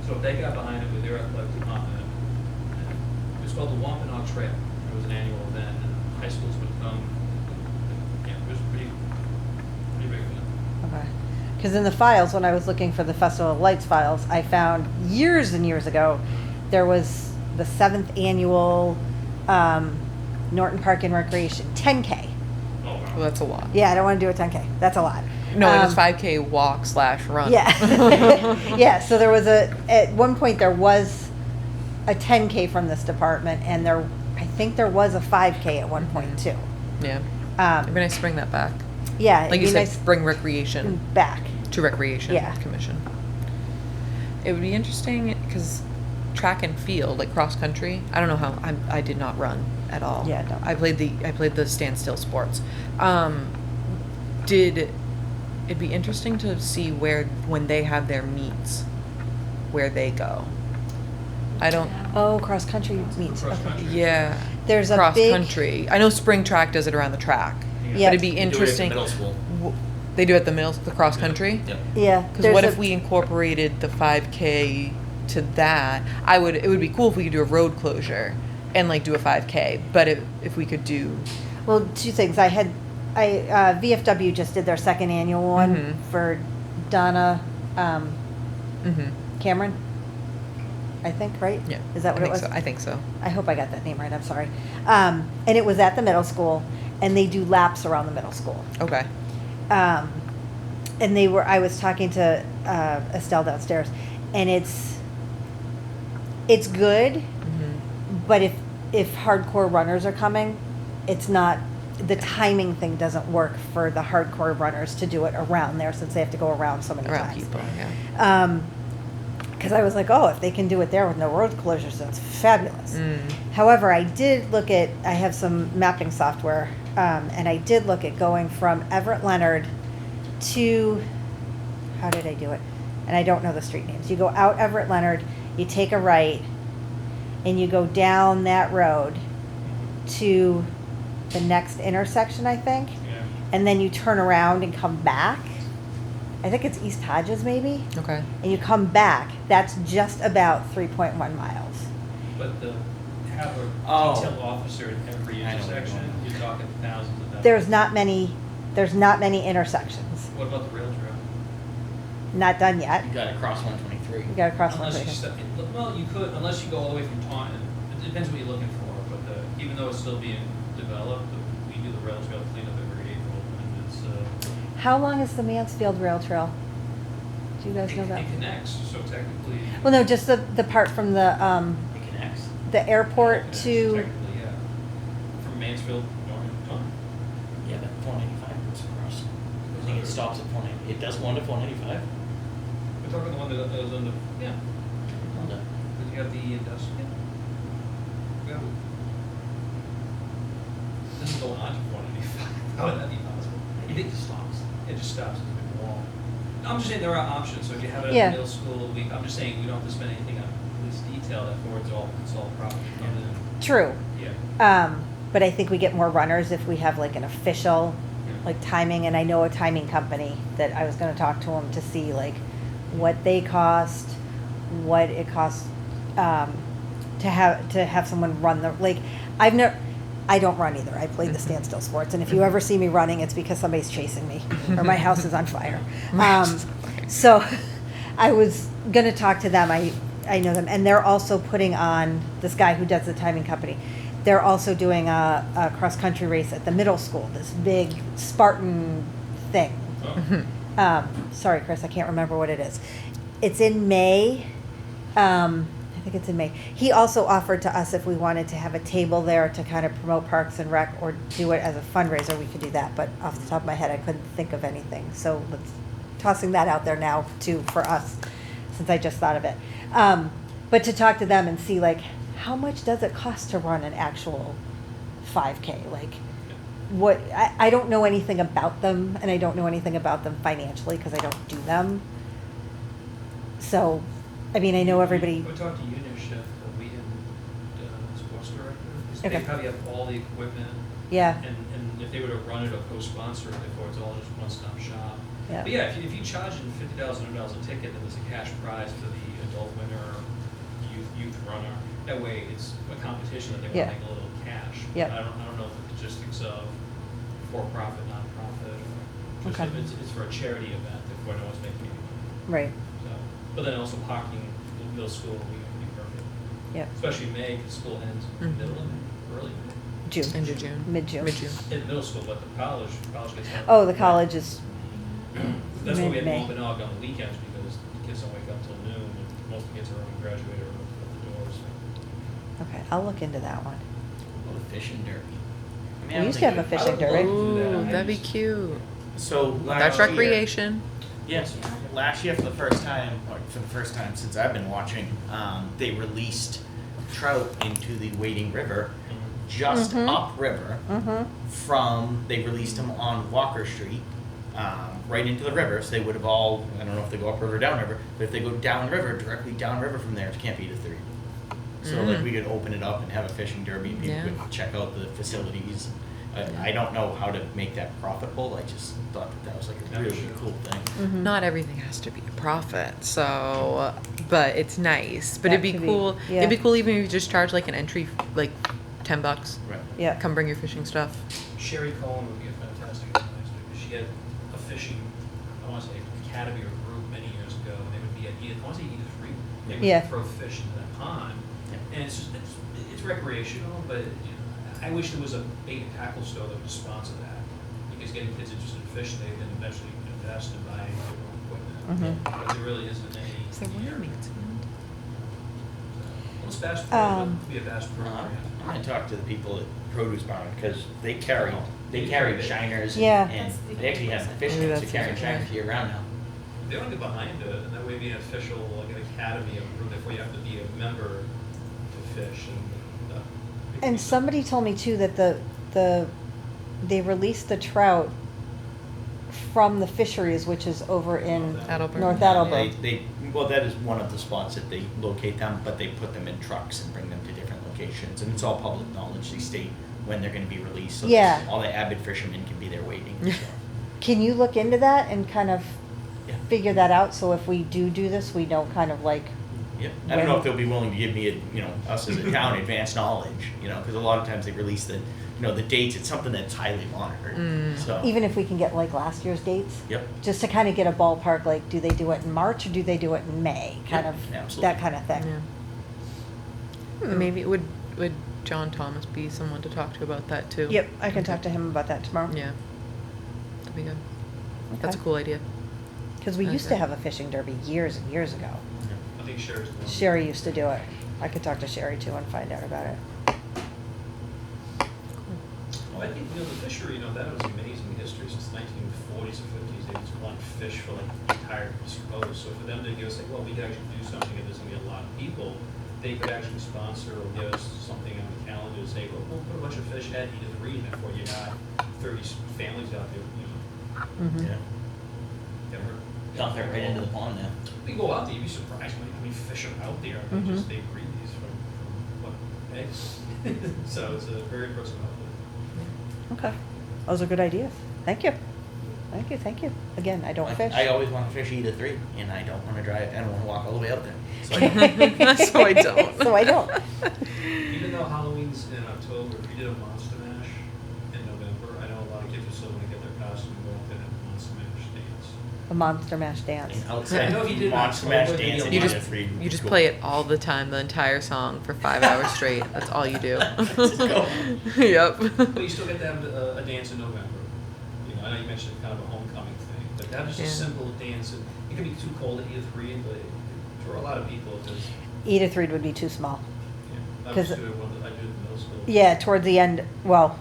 So if they got behind it with their athletic department, it was called the Wampanoag Trail. It was an annual event, and high schools would come. Yeah, it was pretty big event. Okay. Because in the files, when I was looking for the Festival of Lights files, I found years and years ago, there was the 7th annual Norton Park and Recreation 10K. Oh, wow. Well, that's a lot. Yeah, I don't want to do a 10K. That's a lot. No, it was Um, 5K walk/run. Yeah. Yeah, so there was at one point there was a 10K from this department, and I think there was a 5K at one point too. Yeah. Um, It'd be nice to bring that back. yeah, Like it'd you be said, nice bring recreation back. to Recreation Yeah. Commission. It would be interesting because track and field, like cross country. I don't know how. I did not run at all. Yeah, no. I played the standstill sports. It'd be interesting to see when they have their meets, where they go. I don't. Oh, cross country meets. Cross Okay. country. Yeah. There's a cross big country. I know spring track does it around the track. Yeah. But it'd be We do it at the interesting. middle school. They do it at the cross country. Yep. Yeah. Because there's what a- if we incorporated the 5K to that? It would be cool if we could do a road closure and like do a 5K. But if we could do, Well, two things. VFW just did their 2nd annual one Mhm. for Donna mhm. Cameron. I think, right? Yeah. Is that what I it think was? So. I think so. I hope I got that name right. I'm sorry. And it was at the middle school, and they do laps around the middle school. Okay. And I was talking to Estelle downstairs, and it's good, Mhm. but if hardcore runners are coming, it's not, the timing thing doesn't work for the hardcore runners to do it around there, since they have to go around so many Around times. people. Yeah. Because I was like, oh, if they can do it there with no road closures, that's fabulous. Mm. However, I have some mapping software, and I did look at going from Everett Leonard to, how did I do it? And I don't know the street names. You go out Everett Leonard, you take a right, and you go down that road to the next intersection, I think, Yeah. and then you turn around and come back. I think it's East Hodges maybe, Okay. and you come back. That's just about 3.1 miles. But the, have a Oh. detail officer at every I know what you're intersection, going. you're talking thousands of dollars. There's not many intersections. What about the rail trail? Not done yet. You gotta cross 123. You gotta cross one. Unless you step, well, you could, unless you go all the way from Taunton. It depends what you're looking for, but even though it's still being developed, we do the rail trail cleanup every April, and it's, How long is the Mansfield Rail Trail? Do you guys know that? it connects, so technically. Well, no, just the part from It connects. the airport it connects, to, Technically, yeah. From Mansfield, north to Taunton. Yeah, but 495 goes across. I think it stops at 490. It does go on to 495? We're talking the one that goes on the, yeah, Hold on. because you have the industrial. Yeah. This is going on to 495. How would that be possible? I think it stops. It just stops at the big wall. I'm just saying there are options, so if you have it at Yeah. the middle school, I'm just saying we don't have to spend anything on this detail, that for it's all property coming in. true. Yeah. But I think we get more runners if we have like an official, like timing, and I know a timing company that I was gonna talk to them to see like what they cost, what it costs, to have someone run the, like, I don't run either. I played the standstill sports, and if you ever see me running, it's because somebody's chasing me or my house is on fire. So I was gonna talk to them. I know them, and they're also putting on, this guy who does the timing company. They're also doing a cross country race at the middle school. This big Spartan thing. Oh. Sorry, Chris, I can't remember what it is. It's in May. I think it's in May. He also offered to us if we wanted to have a table there to kind of promote Parks and Rec or do it as a fundraiser, we could do that. But off the top of my head, I couldn't think of anything. So let's tossing that out there now too for us, since I just thought of it. But to talk to them and see like, how much does it cost to run an actual 5K? Like, what, I don't know anything about them, and I don't know anything about them financially because I don't do them. So, I mean, I know everybody. We talked to Unish, the Wheaton sports director. They Okay. probably have all the equipment. Yeah. And if they were to run it or co-sponsor it, therefore it's all just one-stop shop. Yeah. But yeah, if you charge them $50,000 a ticket, then there's a cash prize for the adult winner, youth runner. That way, it's a competition that they Yeah. want to make a little cash. Yeah. I don't know the logistics of for-profit, non-profit, or just Okay. if it's for a charity event, therefore no one's making any money. Right. So, but then also parking the middle school would be perfect. Yep. Especially May, because school ends in the middle of May, early May. June. End of June. Mid-June. Mid-June. In the middle school, but the college gets out. Oh, the college is, That's why we have mid-May. Wampanoag on the weekends, because the kids don't wake up till noon, and most of the kids are already graduated or at the doors. okay, I'll look into that one. Well, the fishing derby. I mean, I We don't used to have think a it- fishing I would derby. love to do that. Ooh, I that'd be just- cute. So last That's year- recreation. Yes, last year for the first time, or for the first time since I've been watching, they released trout into the Wading River, just Mhm. upriver Mm-hmm. from, they released them on Walker Street, right into the river, so they would have all, I don't know if they go upriver or downriver, but if they go downriver, directly downriver from there, it can't be to 3. So like Mm. we could open it up and have a fishing derby, and people Yeah. could check out the facilities. I don't know how to make that profitable, I just thought that was like a Yeah, really sure. cool thing. Mm-hmm. Not everything has to be a profit, so, but it's nice. But That it'd be could be- cool, yeah. it'd be cool even if you just charge like an entry, like $10. Right. Yeah. Come bring your fishing stuff. Sherry Cohen would be a fantastic advisor, because she had a fishing, I want to say, academy or group many years ago, and they would be at either, I want to say either free. They would Yeah. throw fish into that pond, Yeah. and it's just, it's recreational, but I wish there was a bait and tackle store that would sponsor that, because getting kids interested in fishing, they can eventually invest in buying their own equipment. Mhm. But there really isn't any. Is there one here. in Mansfield? Well, it's Bass Pro, but Um, it'd be a Bass Pro brand. I'm gonna talk to the people at Produce Barn, because they carry shiners, Yeah. and they actually have fish Maybe nets that that's carry different. shiners year round now. They want to get behind it, and that way be an official, like an academy of group, therefore you have to be a member to fish and. And somebody told me too that they released the trout from the fisheries, which is over in Attleboro. North They, Attleboro. they Well, that is one of the spots that they locate them, but they put them in trucks and bring them to different locations, and it's all public knowledge. They state when they're gonna be released, so Yeah. that all the avid fishermen can be there waiting, Yeah. so. Can you look into that and kind of Yeah. figure that out, so if we do this, we know kind of like, Yeah, I don't know if they'll be willing to give me, us as a town, advanced knowledge, because a lot of times they release the dates, it's something that's highly monitored, so. even if we can get like last year's dates? Yep. Just to kind of get a ballpark, like, do they do it in March or do they do it in May? Kind Yep, of, absolutely. that kind of thing. Yeah. Maybe would John Thomas be someone to talk to about that too? Yep, I can talk to him about that tomorrow. Yeah. That'd be good. That's a Okay. cool idea. Because we used to Okay. have a fishing derby years and years ago. I think Sherry's the one. Sherry used to do it. I could talk to Sherry too and find out about it. Well, I think, the fishery, that was amazing history since 1940s or 50s. They just want fish for like the entire East Coast. So for them to give us like, well, we could actually do something if there's gonna be a lot of people, they could actually sponsor or give us something on the calendar to say, well, we'll put a bunch of fish at Edith Reed before you got 30 families out there, Mhm. Yeah. that were. Dump it right into the pond now. We go out there, you'd be surprised how many fish are out there. They Mhm. they breed these from what, eggs? So it's a very impressive outfit. Okay. Those are good ideas. Thank you. Thank you, thank you. Again, I don't fish. I always want to fish either 3, and I don't want to drive, I don't want to walk all the way out there. So I So I don't. So I don't. Even though Halloween's in October, if you did a Monster Mash in November, I know a lot of kids are still gonna get their costume and go up and have a Monster Mash dance. A monster mash dance. And outside, I know if you did Monster October, Mash then dance you'll and You want just either 3 would you be just cool. play it all the time, the entire song for 5 hours straight. That's all you do. Just go. Yep. But you still get to have a dance in November. I know you mentioned kind of a homecoming thing, but that was just Yeah. a simple dance. And it can be too cold at Edith Reed, but it draw a lot of people. Because Edith Reed would be too small. I 'Cause- was doing one that I did in middle school. Yeah, toward the end, well,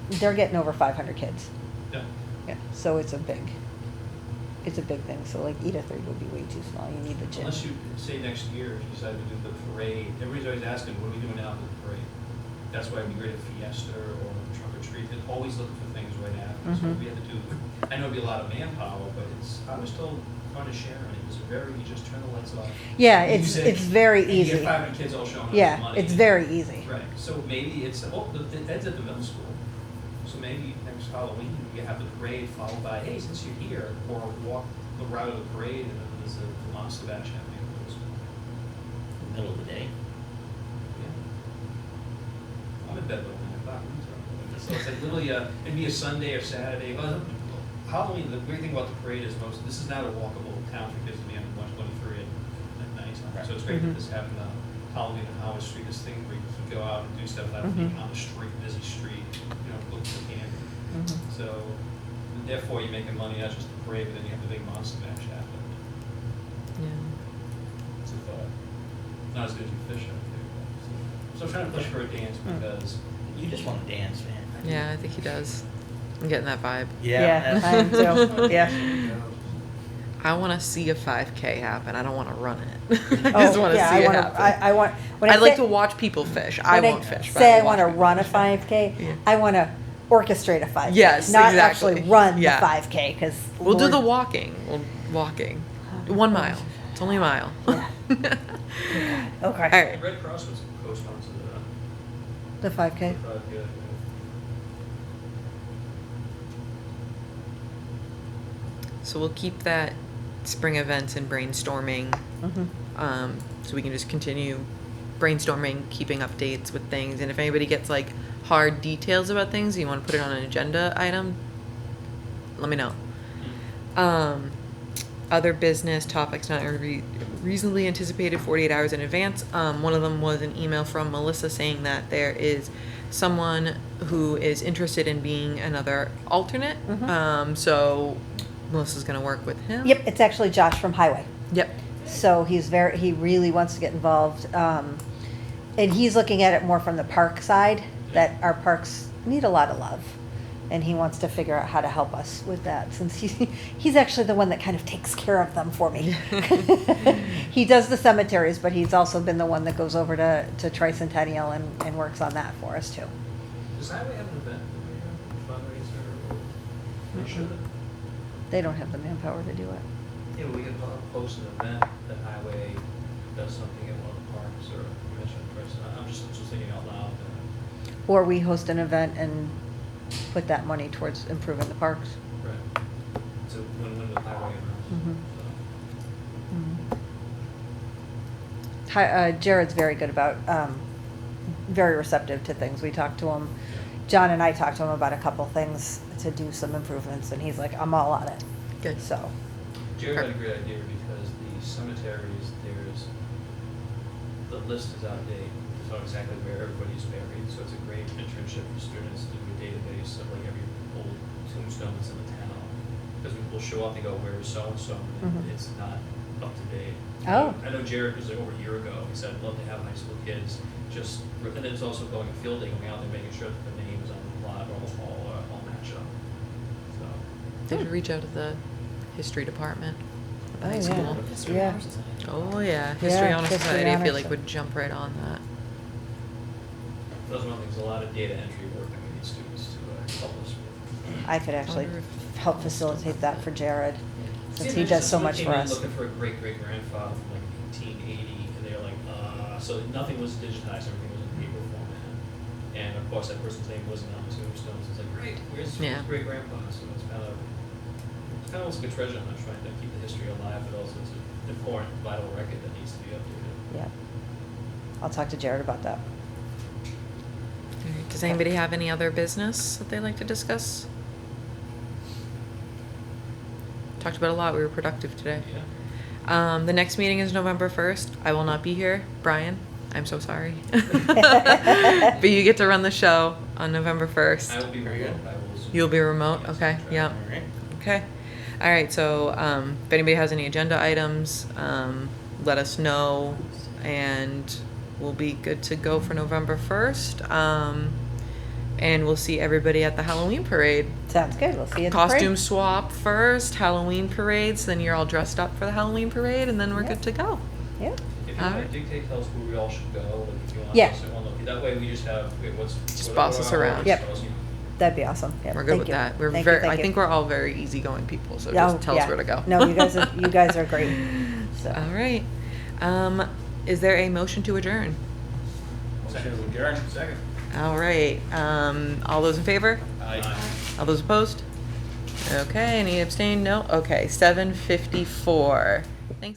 they're getting over 500 kids. Yeah. Yeah, so it's a big thing. So like Edith Reed would be way too small. You need the gym. Unless you say next year, if you decide to do the parade, everybody's always asking, what are we doing now for the parade? That's why we create a fiesta or trunk or treat. They're always looking for things right after. So Mhm. we had to do, I know it'd be a lot of manpower, but I was told, on to Sharon, it was you just turn the lights off. Yeah, it's music, very and you easy. get 500 kids all showing up with Yeah, money. it's very easy. Right, so maybe it's, Ed's at the middle school, so maybe next Halloween, you have the parade followed by, hey, since you're here, or walk the route of the parade, and then there's a Monster Bash happening at the middle school. Middle of the day. Yeah. I'm in bed by 9 o'clock. So it's like literally, it'd be a Sunday or Saturday. Halloween, the great thing about the parade is this is not a walkable town for kids to be on 123 at night. Right. So it's great Mhm. that this happened on Halloween and Howard Street, this thing where you can go out and do stuff without being Mhm. on the street, busy street, look for candy. Mhm. So therefore you're making money, not just the parade, but then you have the big Monster Mash happen. Yeah. It's a thought. Not as good as you fish out there. So I'm trying to push for a dance because You just want to dance, man. Yeah, I think he does. I'm getting that vibe. Yeah, that's- I am too. Yeah. I want to see a 5K happen. I don't want to run it. I just Oh, want to yeah, see I it wanna- happen. I want. When I'd like say- to watch people fish. I when won't fish. But Say I I'll want to watch run a people fish. 5K. Yeah. I want to orchestrate a 5K. Yes, not exactly. actually run Yeah. the 5K because We'll do the walking. Walking. 1 mile. It's only a mile. Yeah. Okay. All right. Red Cross was co-sponsor The 5K. yeah. So we'll keep that spring events and brainstorming. Mhm. So we can just continue brainstorming, keeping updates with things. And if anybody gets like hard details about things, you want to put it on an agenda item, let me know. Other business topics not reasonably anticipated 48 hours in advance. One of them was an email from Melissa saying that there is someone who is interested in being another alternate. Mhm. So Melissa's going to work with him. Yep, it's actually Josh from Highway. Yep. So he really wants to get involved. And he's looking at it more from the park side, that our parks need a lot of love. And he wants to figure out how to help us with that, since he's actually the one that kind of takes care of them for me. He does the cemeteries, but he's also been the one that goes over to Tricentennial and works on that for us too. Does Highway have an event, fundraiser, or should it? They don't have the manpower to do it. Yeah, we could post an event that highway does something at one of the parks or mention person. I'm just thinking out loud. Or we host an event and put that money towards improving the parks. Right. It's a win-win with highway Mhm. and Jared's very good about, very receptive to things. We talked to him, John and I talked to him about a couple things to do some improvements, and he's like, I'm all on it. Good. So, Jared had a great idea because the cemeteries, the list is out of date. It's not exactly where everybody's buried, so it's a great internship for students to do a database of like every old tombstone that's in the town. Because we'll show up and go, where is so-and-so, and Mhm. it's not up to date. Oh. I know Jared was like over a year ago, he said, I'd love to have high school kids just, and it's also going field day, going out there, making sure that the names on the plot all match up. So, Did you reach out to the history department at the Oh, high yeah. school? History Yeah. Honor Society. Oh, yeah, History Yeah, Honor History Society, I Honor feel like So- would jump right on that. those are one things, a lot of data entry work that we need students to help us with. I could actually Wonder help facilitate that for Jared, since See, he does so much for someone came in us. looking for a great-great-grandfather from like 1880, and they're like, so nothing was digitized, everything was in paper format. And of course, that person's name wasn't on the tombstones, it's like, great, where's Yeah. his great-grandpa? So it's kind of almost like a treasure hunt, trying to keep the history alive, but also it's an important, vital record that needs to be updated. Yeah. I'll talk to Jared about that. All right, does anybody have any other business that they'd like to discuss? Talked about a lot, we were productive today. Yeah. The next meeting is November 1st. I will not be here. Brian, I'm so sorry. But you get to run the show on November 1st. I will be Very remote, good. I will. Zoom. You'll be remote? Yes, Okay, that's right. yeah. All right. Okay. All right, so if anybody has any agenda items, let us know, and we'll be good to go for November 1st. And we'll see everybody at the Halloween parade. Sounds good. We'll see you at the parade. Costume swap first, Halloween parades, then you're all dressed up for the Halloween parade, and then we're Yeah. good to go. Yeah. If you want Alright. to dictate, tell us where we all should go, like if you want Yeah. us to one location. That way we just have, wait, what's. Just what- boss what us are our around. orders? Yep. Tell us, you know. That'd be awesome. Yeah, We're good thank with you. that. We're Thank you, very, thank I you. think we're all very easygoing people, so Oh, just tell us yeah. where to go. No, you guys are great. So. All right. Is there a motion to adjourn? Motion to adjourn. Second. All right. All those in favor? Aye. All those opposed? Okay, any abstained? No? Okay, 7:54. Thanks.